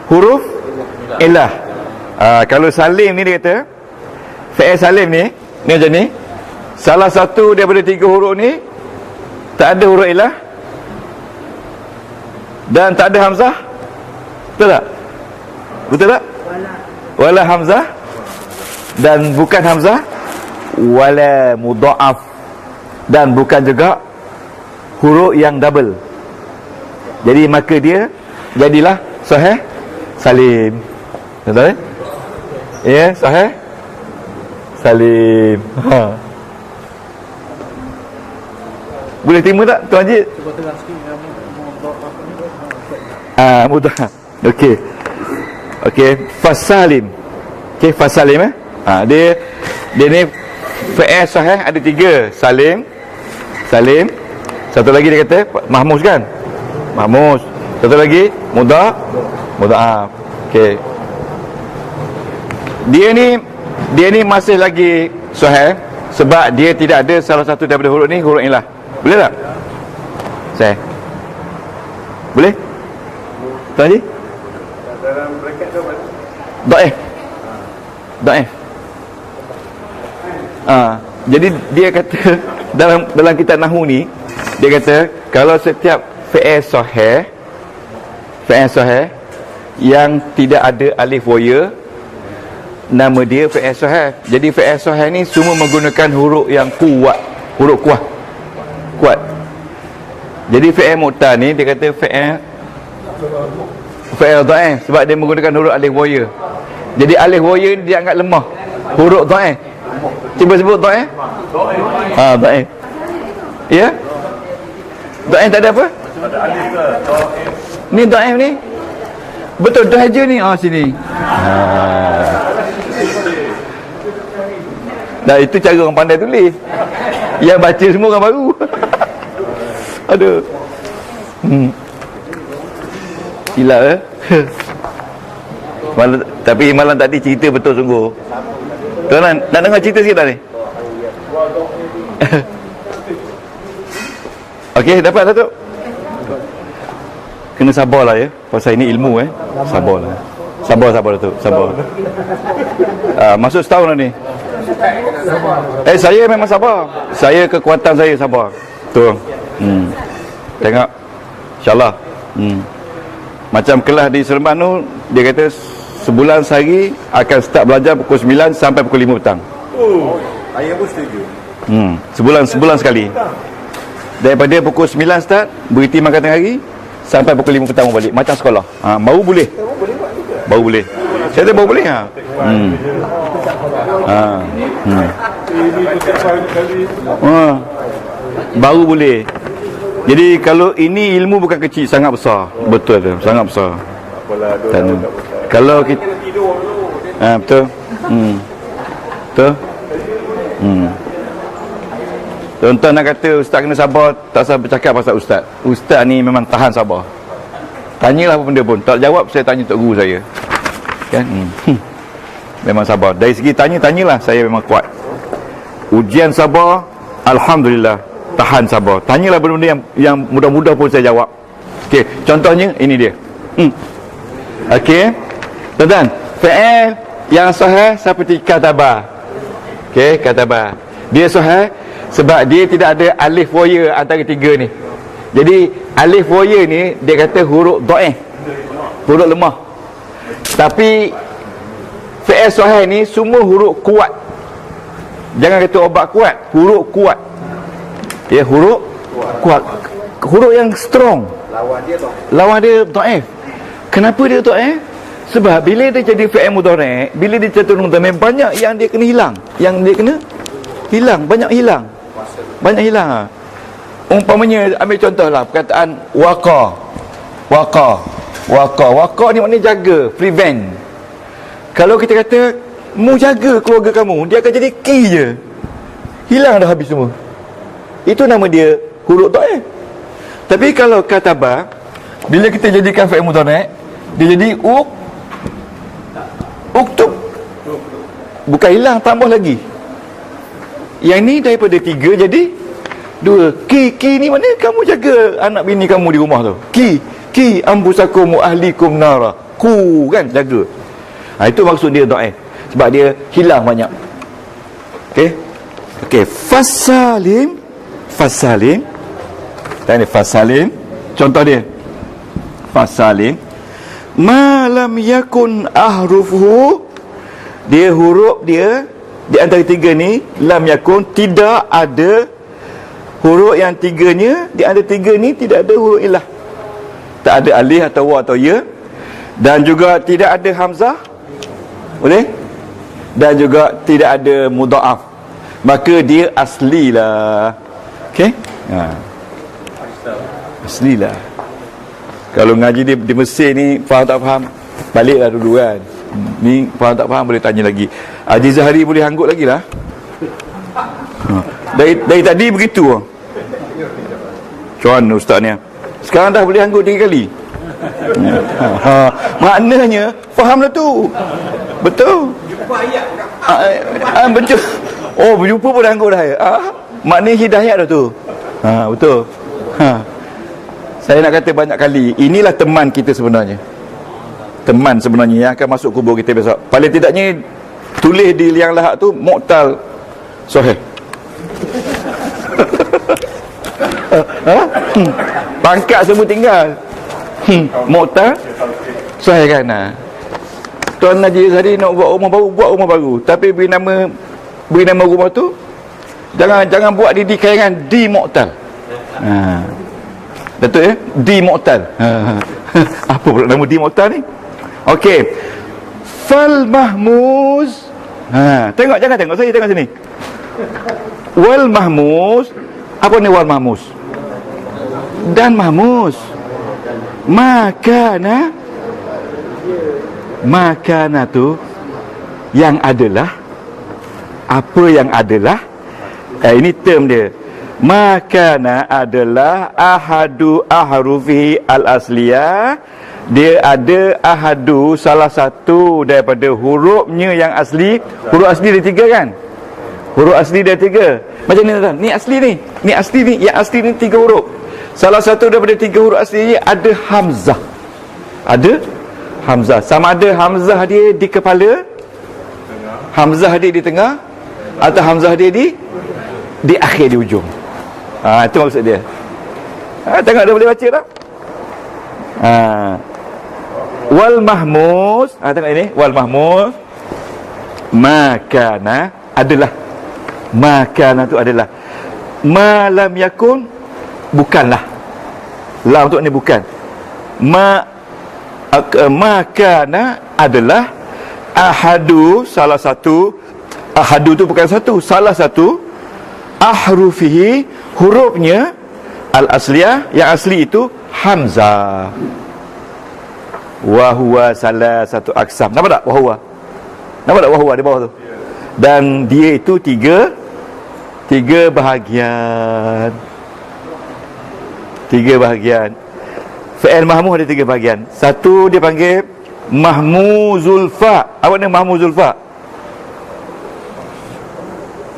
huruf illah. Kalau salim ni dia kata fi'il salim ni macam ni, salah satu daripada 3 huruf ni tak ada huruf illah dan tak ada hamzah. Betul tak? Wala hamzah, dan bukan hamzah, wala mudha'af, dan bukan juga huruf yang double. Jadi maka dia jadilah sahih salim. Betul? Ya, sahih salim. Boleh terima tak Tuan Haji? Cuba terang sikit yang mudah. Okey, fasalim. Okey, fasalim dia ni fi'il sahih ada 3. Salim. Satu lagi dia kata mahmus kan? Mahmus. Satu lagi mudha'af. Okey. Dia ni masih lagi sahih sebab dia tidak ada salah satu daripada huruf ni huruf illah. Boleh tak? Sahih. Boleh? Tuan Haji? Dalam bracket tu apa? Dhaif. Jadi dia kata dalam kitab nahwu ni dia kata kalau setiap fi'il sahih yang tidak ada alif waya, nama dia fi'il sahih. Jadi fi'il sahih ni semua menggunakan huruf yang kuat, huruf kuat. Jadi fi'il mu'tal ni dia kata fi'il dhaif sebab dia menggunakan huruf alif waya. Jadi alif waya ni dia anggap lemah, huruf dhaif. Cuba sebut dhaif. Dhaif. Ya? Dhaif tak ada apa? Ni dhaif ni. Betul dah je ni. Sini. Dah itu cara orang pandai tulis. Yang baca semua orang baru. Aduh. Silap tapi malam tadi cerita betul sungguh. Tuan nak dengar cerita sikit tak ni? Okey, dapat Datuk? Kena sabarlah ya. Pasal ini ilmu Sabarlah. Sabar Datuk, sabar. Masuk setahun dah ni. Saya memang sabar. Saya kekuatan saya sabar. Betul. Tengok. InsyaAllah. Macam kelas di Seremban tu, dia kata sebulan sehari akan start belajar pukul 9 sampai pukul 5 petang. Saya pun setuju. Sebulan sekali. Daripada pukul 9 start, berhenti makan tengah hari sampai pukul 5 petang balik. Macam sekolah. Baru boleh. Baru boleh. Saya kata baru boleh. Baru boleh. Jadi kalau ini ilmu bukan kecil, sangat besar. Betul tu, sangat besar. Kalau kita betul. Betul. Tuan-tuan nak kata ustaz kena sabar, tak usah bercakap pasal ustaz. Ustaz ni memang tahan sabar. Tanyalah apa benda pun, tak jawab saya tanya tok guru saya. Kan? Memang sabar. Dari segi tanyalah saya memang kuat. Ujian sabar, alhamdulillah. Tahan sabar. Tanyalah benda-benda yang mudah-mudah pun saya jawab. Okey, contohnya ini dia. Okey. Tuan-tuan, fi'il yang sahih seperti kataba. Okey, kataba. Dia sahih sebab dia tidak ada alif waya antara tiga ni. Jadi alif waya ni dia kata huruf dhaif. Huruf lemah. Tapi fi'il sahih ni semua huruf kuat. Jangan kata obat kuat, huruf kuat. Ya, huruf kuat. Huruf yang strong. Lawan dia dhaif. Kenapa dia dhaif? Sebab bila dia jadi fi'il mudhari', bila dia cenderung dhaif, banyak yang dia kena hilang. Yang dia kena hilang, banyak hilang. Banyak hilang. Umpamanya ambil contohlah perkataan waqa. Waqa ni maknanya jaga, prevent. Kalau kita kata mu jaga keluarga kamu, dia akan jadi ki je. Hilang dah habis semua. Itu nama dia huruf dhaif. Tapi kalau kataba, bila kita jadikan fi'il mudhari', dia jadi uktub. Bukan hilang, tambah lagi. Yang ni daripada 3 jadi 2. Ki ni mana kamu jaga anak bini kamu di rumah tu. Ki ambusakum wa ahlikum nara. Ku kan jaga. Itu maksud dia dhaif. Sebab dia hilang banyak. Okey, fasalim. Tadi fasalim. Contoh dia. Fasalim. Ma lam yakun ahrufuhu. Dia huruf dia di antara 3 ni lam yakun, tidak ada huruf yang 3-nya di antara 3 ni tidak ada huruf ilah. Tak ada alif atau wa atau ya, dan juga tidak ada hamzah. Boleh? Dan juga tidak ada mudha'af. Maka dia aslilah. Okey? Aslilah. Kalau ngaji di Mesir ni faham tak faham, baliklah dulu kan. Ni faham tak faham boleh tanya lagi. Haji Zahari boleh hanggut lagi lah. Dari tadi begitu. Cuan ustaz ni. Sekarang dah boleh hanggut 3 kali. Maknanya faham lah tu. Betul. Betul. Oh, berjumpa pun dah hanggut dah. Maknanya hidayat dah tu. Betul. Saya nak kata banyak kali, inilah teman kita sebenarnya. Teman sebenarnya yang akan masuk kubur kita besok. Paling tidaknya tulis di liang lahat tu mu'tal sahih. Pangkat semua tinggal. Mu'tal Sahih kan? Tuan Najib tadi nak buat rumah baru. Tapi beri nama rumah tu jangan buat didikaikan di Mu'tal. Betul ya? Di Mu'tal. Apa pula nama di Mu'tal ni? Okey. Fal mahmuz. Tengok, jangan tengok saya, tengok sini. Wal mahmuz. Apa ni wal mahmuz? Dan mahmuz. Makana tu yang adalah, apa yang adalah, ini term dia. Makana adalah ahadu ahrufi al-asliyah. Dia ada ahadu, salah satu daripada hurufnya yang asli. Huruf asli dia 3 kan? Huruf asli dia 3. Macam ni tuan, ni asli ni. Ni asli ni, yang asli ni 3 huruf. Salah satu daripada 3 huruf asli ni ada hamzah. Ada hamzah. Sama ada hamzah dia di kepala, hamzah dia di tengah, atau hamzah dia di akhir, di ujung. Itu maksud dia. Tengok dia boleh baca tak? Wal mahmuz. Tengok ini, wal mahmuz. Makana adalah. Makana tu adalah. Ma lam yakun, bukanlah. Lam tu ni bukan. Makana adalah ahadu, salah satu. Ahadu tu bukan satu, salah satu. Ahrufihi, hurufnya al-asliyah, yang asli itu hamzah. Wa huwa salah satu aksam. Nampak tak? Wa huwa. Nampak tak? Wa huwa di bawah tu. Dan dia itu tiga bahagian. 3 bahagian. Fi'il mahmuz ada 3 bahagian. Satu dia panggil mahmuzul fa. Apa ni mahmuzul fa?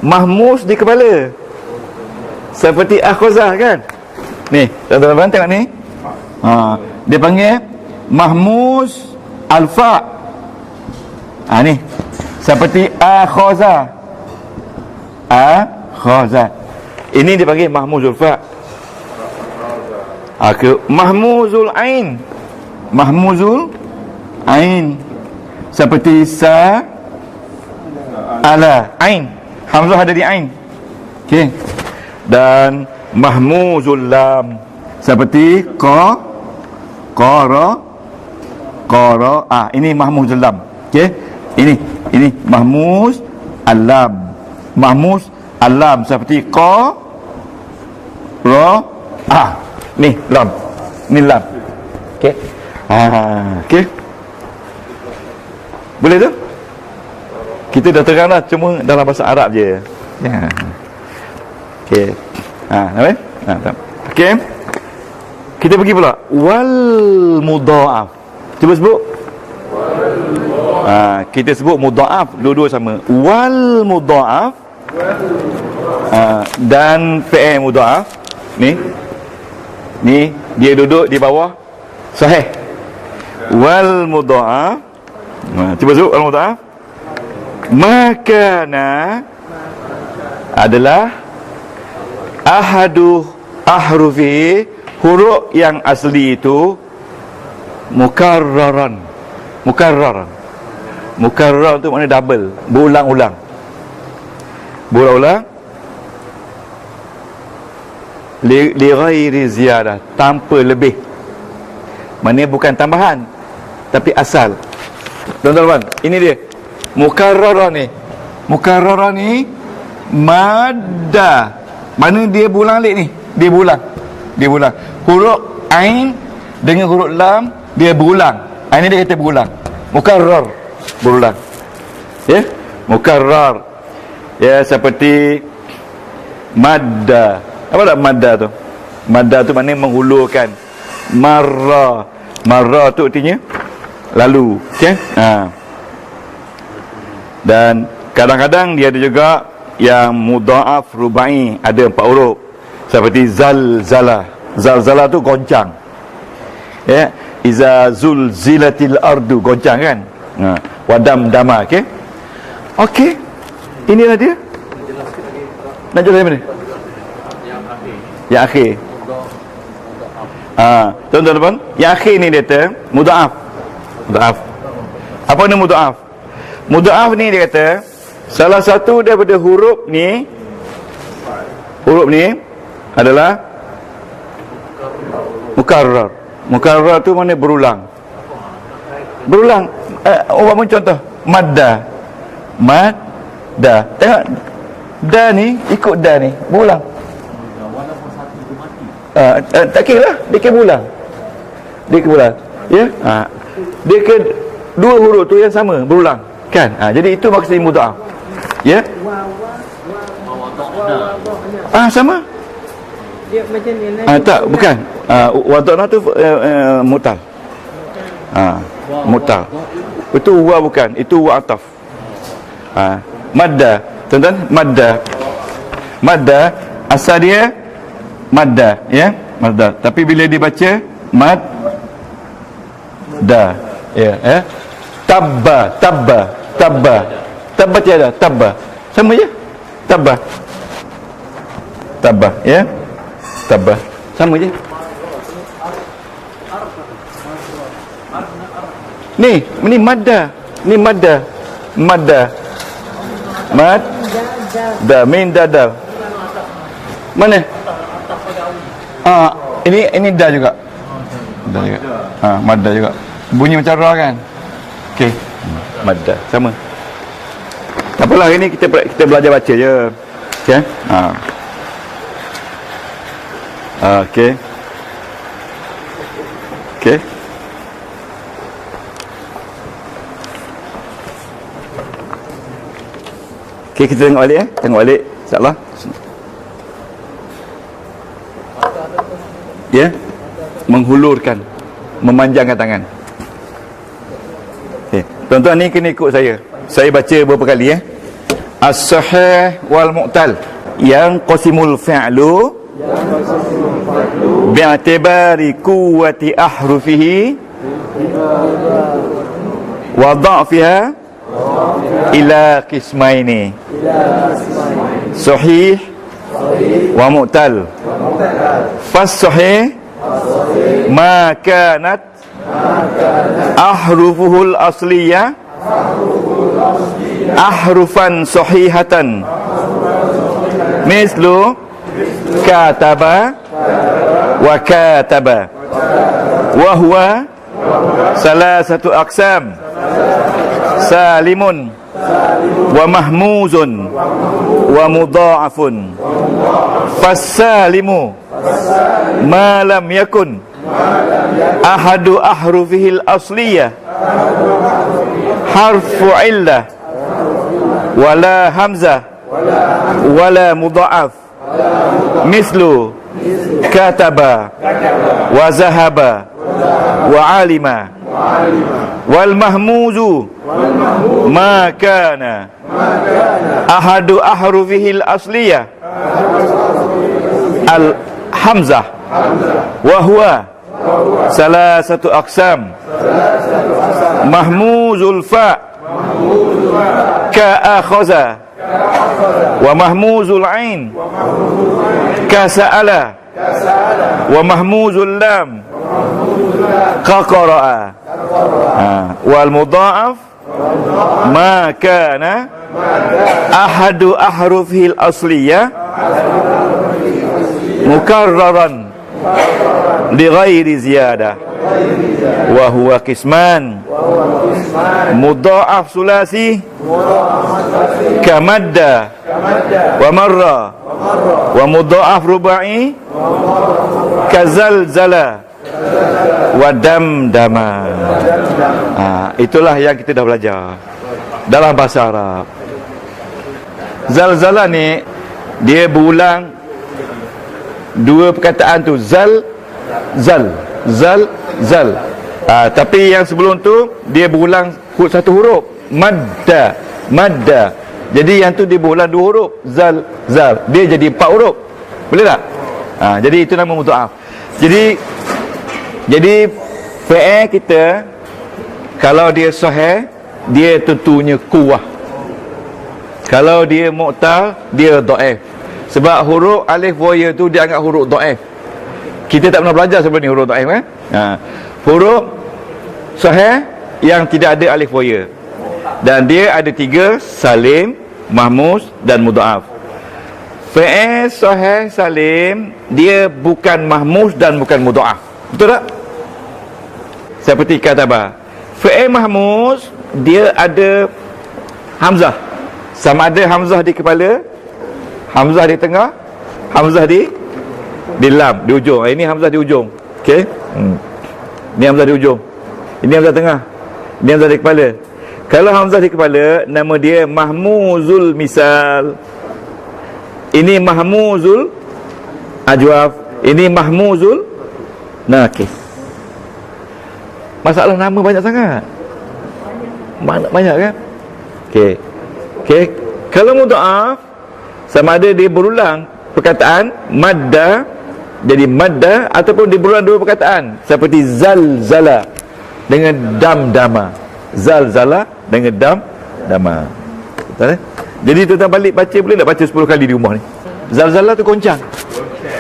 Mahmuz di kepala. Seperti akhazah kan? Ni, tuan-tuan tengok ni. Dia panggil mahmuz al-fa. Ni. Seperti akhazah. Akhazah. Ini dipanggil mahmuzul fa. Mahmuzul ain. Mahmuzul ain. Seperti sa ala ain. Hamzah ada di ain. Okey. Dan mahmuzul lam. Seperti qara. Ini mahmuzul lam. Okey. Ini mahmuz al-lam. Mahmuz al-lam seperti ni lam. Ni lam. Okey. Okey. Boleh tu? Kita dah terang dah, cuma dalam bahasa Arab je. Ya. Okey. Nampak? Okey. Kita pergi pula wal mudha'af. Cuba sebut. Kita sebut mudha'af, dua-dua sama. Wal mudha'af. Dan fi'il mudha'af. Ni dia duduk di bawah sahih. Wal mudha'af. Cuba sebut wal mudha'af. Makana adalah ahadu ahrufi, huruf yang asli itu mukarraran. Mukarrar tu maknanya double, berulang-ulang. Li ghairi ziyadah, tanpa lebih. Maknanya bukan tambahan, tapi asal. Tuan-tuan, ini dia mukarrar ni madda. Mana dia berulang alik ni? Dia berulang. Huruf ain dengan huruf lam dia berulang. Ini dia kata berulang. Mukarrar, berulang. Ya, mukarrar. Ya, seperti madda. Apa tak madda tu? Madda tu maknanya menghulurkan. Marra tu artinya lalu. Okey? Dan kadang-kadang dia ada juga yang mudha'af rubai, ada 4 huruf. Seperti zalzala. Zalzala tu goncang. Ya, iza zulzilatil ardu, goncang kan? Wadam dama. Okey. Inilah dia. Nak jelaskan mana? Yang akhir. Tuan-tuan, yang akhir ni dia mudha'af. Mudha'af. Apa ni mudha'af? Mudha'af ni dia kata salah satu daripada huruf ni adalah mukarrar. Mukarrar tu mana berulang. Berulang. Orang contoh madda. Madda. Tengok da ni ikut da ni berulang. Tak kira lah, dia kira berulang. Ya. Dia ke dua huruf tu yang sama berulang kan. Jadi itu maksud mudha'af. Ya. Sama. Dia macam ni. Tak, bukan. Wada'na tu mutal. Mutal. Itu wa bukan, itu wa ataf. Madda. Tuan-tuan, madda asal dia madda, ya. Madda. Tapi bila dibaca madda, ya, tabba tiada, tabba. Sama je. Tabba, ya. Tabba. Sama je. Ni madda. Madda. Min dadal. Mana? Ini da juga. Madda juga. Bunyi macam ra kan? Okey. Madda sama. Tak apalah, ini kita belajar baca je. Okey. Okey. Okey. Okey, kita tengok balik Tengok balik insya-Allah. Ya. Menghulurkan, memanjangkan tangan. Okey. Tuan-tuan ni kena ikut saya. Saya baca beberapa kali As-sahih wal mu'tal. Yang qasimul fi'lu bi'atibari quwwati ahrufihi wa dha'fiha ila qismaini. Sahih wa mu'tal. Fas-sahih ma kanat ahrufuhul asliyah ahrufan sahihatan mislu kataba wa kataba wa huwa salasatu aqsam salimun wa mahmuzun wa mudha'afun. Fas-salimu ma lam yakun ahadu ahrufihil asliyah harfu illah wala hamzah wala mudha'af mislu kataba wa zahaba wa alima. Wal mahmuzu ma kana ahadu ahrufihil asliyah al hamzah wa huwa salasatu aqsam mahmuzul fa ka akhaza wa mahmuzul ain ka sa'ala wa mahmuzul lam ka qara'a. Wal mudha'af ma kana ahadu ahrufihil asliyah mukarraran li ghairi ziyadah wa huwa qisman mudha'af sulasi kamadda wa marra wa mudha'af rubai kazalzala wa damdama. Itulah yang kita dah belajar dalam bahasa Arab. Zalzala ni dia berulang dua perkataan tu, zal. Tapi yang sebelum tu dia berulang satu huruf, madda. Jadi yang tu dia berulang dua huruf, zal. Dia jadi 4 huruf. Boleh tak? Jadi itu nama mudha'af. Jadi fi'il kita kalau dia sahih, dia tentunya kuwah. Kalau dia mu'tal, dia dhaif. Sebab huruf alif wa ya tu dia anggap huruf dhaif. Kita tak pernah belajar sebelum ni huruf dhaif Huruf sahih yang tidak ada alif wa. Dan dia ada 3, salim, mahmuz dan mudha'af. Fi'il sahih salim dia bukan mahmuz dan bukan mudha'af. Betul tak? Seperti kata apa? Fi'il mahmuz dia ada hamzah. Sama ada hamzah di kepala, hamzah di tengah, hamzah di lam, di ujung. Ini hamzah di ujung. Okey? Ini hamzah di ujung. Ini hamzah tengah. Ini hamzah di kepala. Kalau hamzah di kepala, nama dia mahmuzul misal. Ini mahmuzul ajwaf. Ini mahmuzul nakis. Masalah nama banyak sangat. Banyak kan? Okey. Kalau mudha'af, sama ada dia berulang perkataan madda jadi madda, ataupun dia berulang 2 perkataan seperti zalzala dengan damdama, zalzala dengan damdama. Betul. Jadi tuan-tuan balik baca, boleh tak baca 10 kali di rumah ni? Zalzala tu goncang.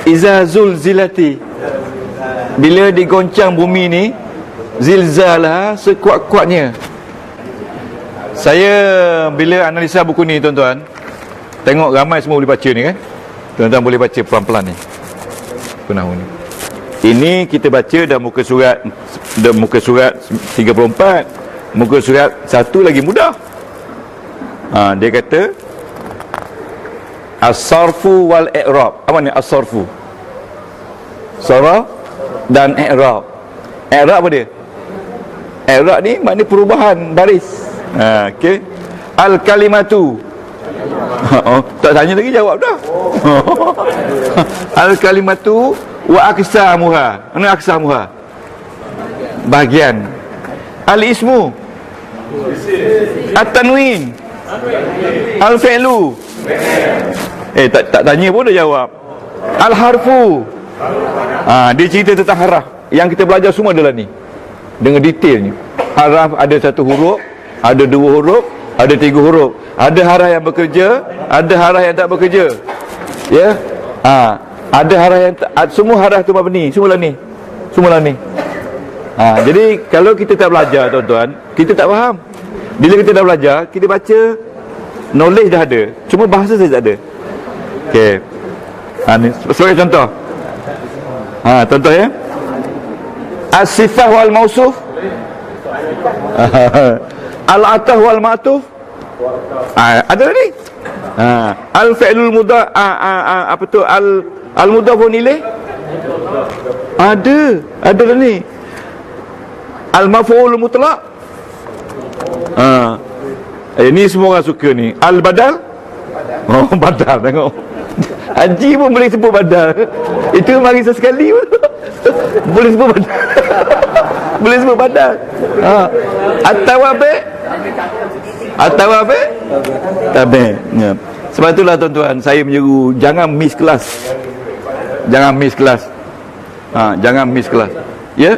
Iza zulzilati, bila digoncang bumi ni, zilzala sekuat-kuatnya. Saya bila analisa buku ni tuan-tuan, tengok ramai semua boleh baca ni kan. Tuan-tuan boleh baca pelan-pelan ni. Penahu ni. Ini kita baca dah muka surat 34. Muka surat 1 lagi mudah. Dia kata as-sarfu wal i'rab. Apa ni as-sarfu? Saraf dan i'rab. I'rab apa dia? I'rab ni makna perubahan baris. Okey. Al-kalimatu. Tak tanya lagi jawab dah. Al-kalimatu wa aqsamuha. Mana aqsamuha? Bahagian. Al-ismu. At-tanwin. Al-fi'lu. Tak tanya pun dah jawab. Al-harfu. Dia cerita tentang haraf. Yang kita belajar semua adalah ni, dengan detailnya. Haraf ada 1 huruf, ada 2 huruf, ada 3 huruf. Ada haraf yang bekerja, ada haraf yang tak bekerja. Ya. Ada haraf yang semua haraf tu mabni, semualah ni. Semualah ni. Jadi kalau kita tak belajar tuan-tuan, kita tak faham. Bila kita dah belajar, kita baca, knowledge dah ada, cuma bahasa saja tak ada. Okey. Ni sebagai contoh. Contoh ya. As-sifah wal mausuf. Al-atah wal ma'tuf. Ada ni. Al-fi'lul mudhaf, apa tu, al-mudhafun ilaih. Ada dah ni. Al-maf'ul mutlaq. Ini semua orang suka ni. Al-badal. Badal tengok. Haji pun boleh sebut badal. Itu mari sesekali pun boleh sebut badal. Boleh sebut badal. At-tawabi. At-tawabi. Tabi. Ya. Sebab itulah tuan-tuan, saya menyeru jangan miss kelas. Jangan miss kelas. Jangan miss kelas. Ya?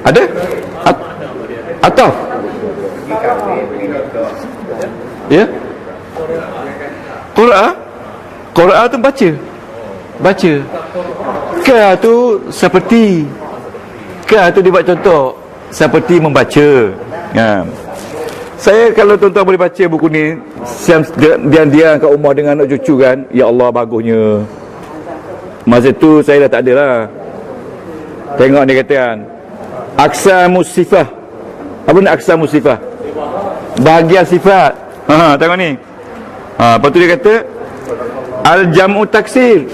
Ada? Atau? Ya? Qur'an tu baca. Ka tu seperti. Ka tu dibuat contoh seperti membaca. Saya kalau tuan-tuan boleh baca buku ni, diam-diam kat rumah dengan anak cucu kan, ya Allah bagusnya. Masa tu saya dah tak ada lah. Tengok dia kata kan, aqsamus sifah. Apa ni aqsamus sifah? Bahagian sifat. Tengok ni. Lepas tu dia kata al-jam'u taksir.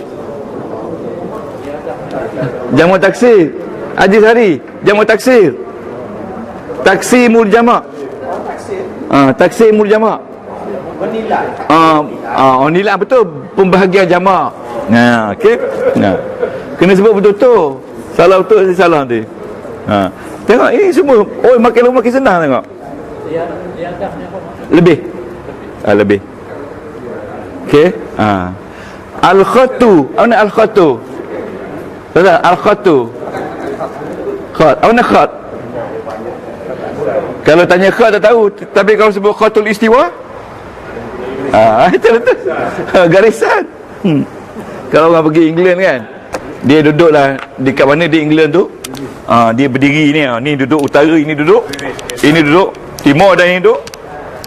Jam'u taksir. Haji Sari, jam'u taksir. Taksimul jama'. Taksimul jama'. Nilai betul, pembahagian jama'. Okey. Kena sebut betul-betul. Salah betul, salah nanti. Tengok ini semua. Makin senang tengok. Lebih. Lebih. Okey. Al-khatu. Apa ni al-khatu? Tahu tak? Al-khatu. Khat. Apa ni khat? Kalau tanya khat tak tahu, tapi kalau sebut khatul istiwa, betul. Garisan. Kalau orang pergi England kan, dia duduklah dekat mana di England tu, Dia berdiri ni, ni duduk utara, ini duduk timur dan ini duduk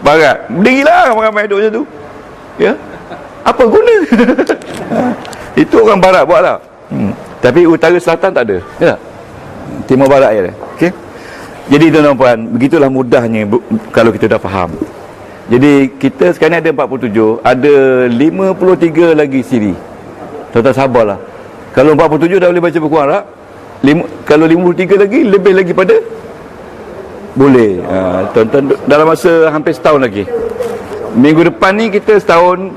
barat. Berdirilah ramai-ramai duduk macam tu. Ya. Apa guna? Itu orang barat buat lah. Tapi utara selatan tak ada. Ya. Timur barat je. Okey. Jadi tuan-tuan, begitulah mudahnya kalau kita dah faham. Jadi kita sekarang ada 47, ada 53 lagi siri. Tuan-tuan sabarlah. Kalau 47 dah boleh baca buku Arab, kalau 53 lagi, lebih lagi pada boleh. Tuan-tuan dalam masa hampir setahun lagi. Minggu depan ni kita setahun,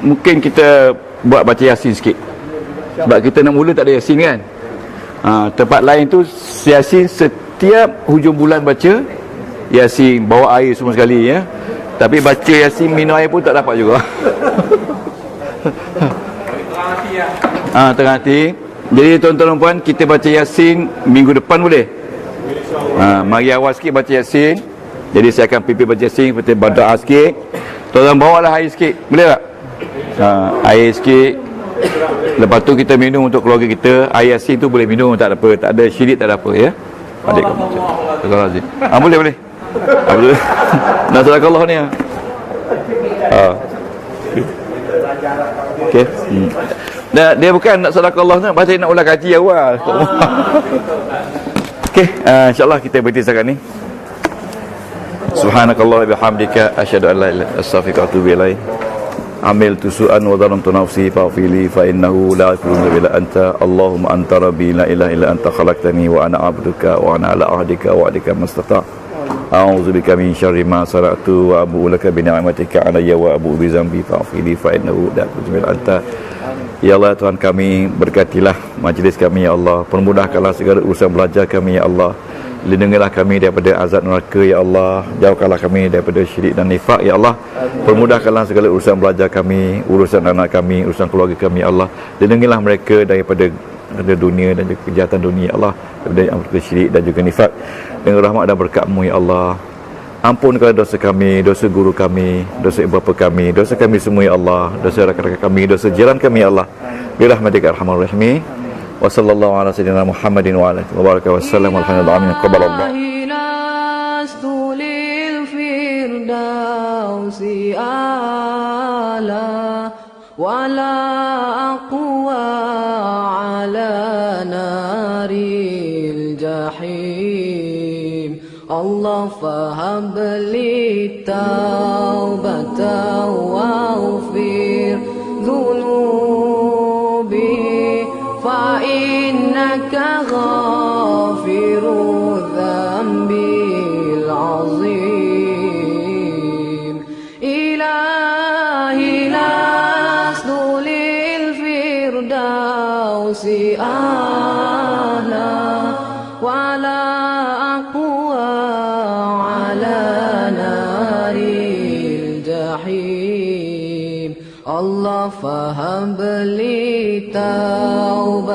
mungkin kita buat baca Yasin sikit. Sebab kita nak mula tak ada Yasin kan. Tempat lain tu Yasin setiap hujung bulan baca Yasin, bawa air semua sekali ya. Tapi baca Yasin minum air pun tak dapat juga. Tengah hati. Jadi tuan-tuan dan puan, kita baca Yasin minggu depan boleh? Mari awal sikit baca Yasin. Jadi saya akan pimpin baca Yasin, seperti berdoa sikit. Tuan-tuan bawalah air sikit, boleh tak? Air sikit. Lepas tu kita minum untuk keluarga kita. Air Yasin tu boleh minum, tak ada apa. Tak ada syirik, tak ada apa ya. Adik kamu macam. Boleh. Betul. Nak sedekah ni. Okey. Dia bukan nak sedekah Allah nak, pasal nak ulang kaji awal. Okey, insya-Allah kita berhenti setakat ni. Subhanakallah bihamdika asyhadu an la ilaha illa anta astaghfiruka wa atubu ilaik. عملت سوءا وظلمت نفسي فاغفر لي فإنه لا يغفر إلا أنت اللهم أنت ربي لا إله إلا أنت خلقتني وأنا عبدك وأنا على عهدك ووعدك ما استطعت أعوذ بك من شر ما صنعت وأبوء لك بنعمتك علي وأبوء بذنبي فاغفر لي فإنه لا يغفر إلا أنت. Ya Allah, Tuhan kami, berkatilah majlis kami ya Allah, permudahkanlah segala urusan belajar kami ya Allah, lindungilah kami daripada azab neraka ya Allah, jauhkanlah kami daripada syirik dan nifak ya Allah, permudahkanlah segala urusan belajar kami, urusan anak kami, urusan keluarga kami ya Allah, lindungilah mereka daripada dunia dan juga kejahatan dunia ya Allah, daripada syirik dan juga nifak, dengan rahmat dan berkat-Mu ya Allah. Ampunkanlah dosa kami, dosa guru kami, dosa ibu bapa kami, dosa kami semua ya Allah, dosa rakan-rakan kami, dosa jiran kami ya Allah. Birahmatika arhamar rahimin. Wa sallallahu ala sayyidina Muhammadin wa alihi wa baraka wa sallam alhamdulillahi qabbalallah. ولا أقوى على نار الجحيم الله فهب لي توبة واغفر ذنوبي فإنك غافر الذنب العظيم إلهي لست للفردوس أهلا ولا أقوى على نار الجحيم الله فهب لي توبة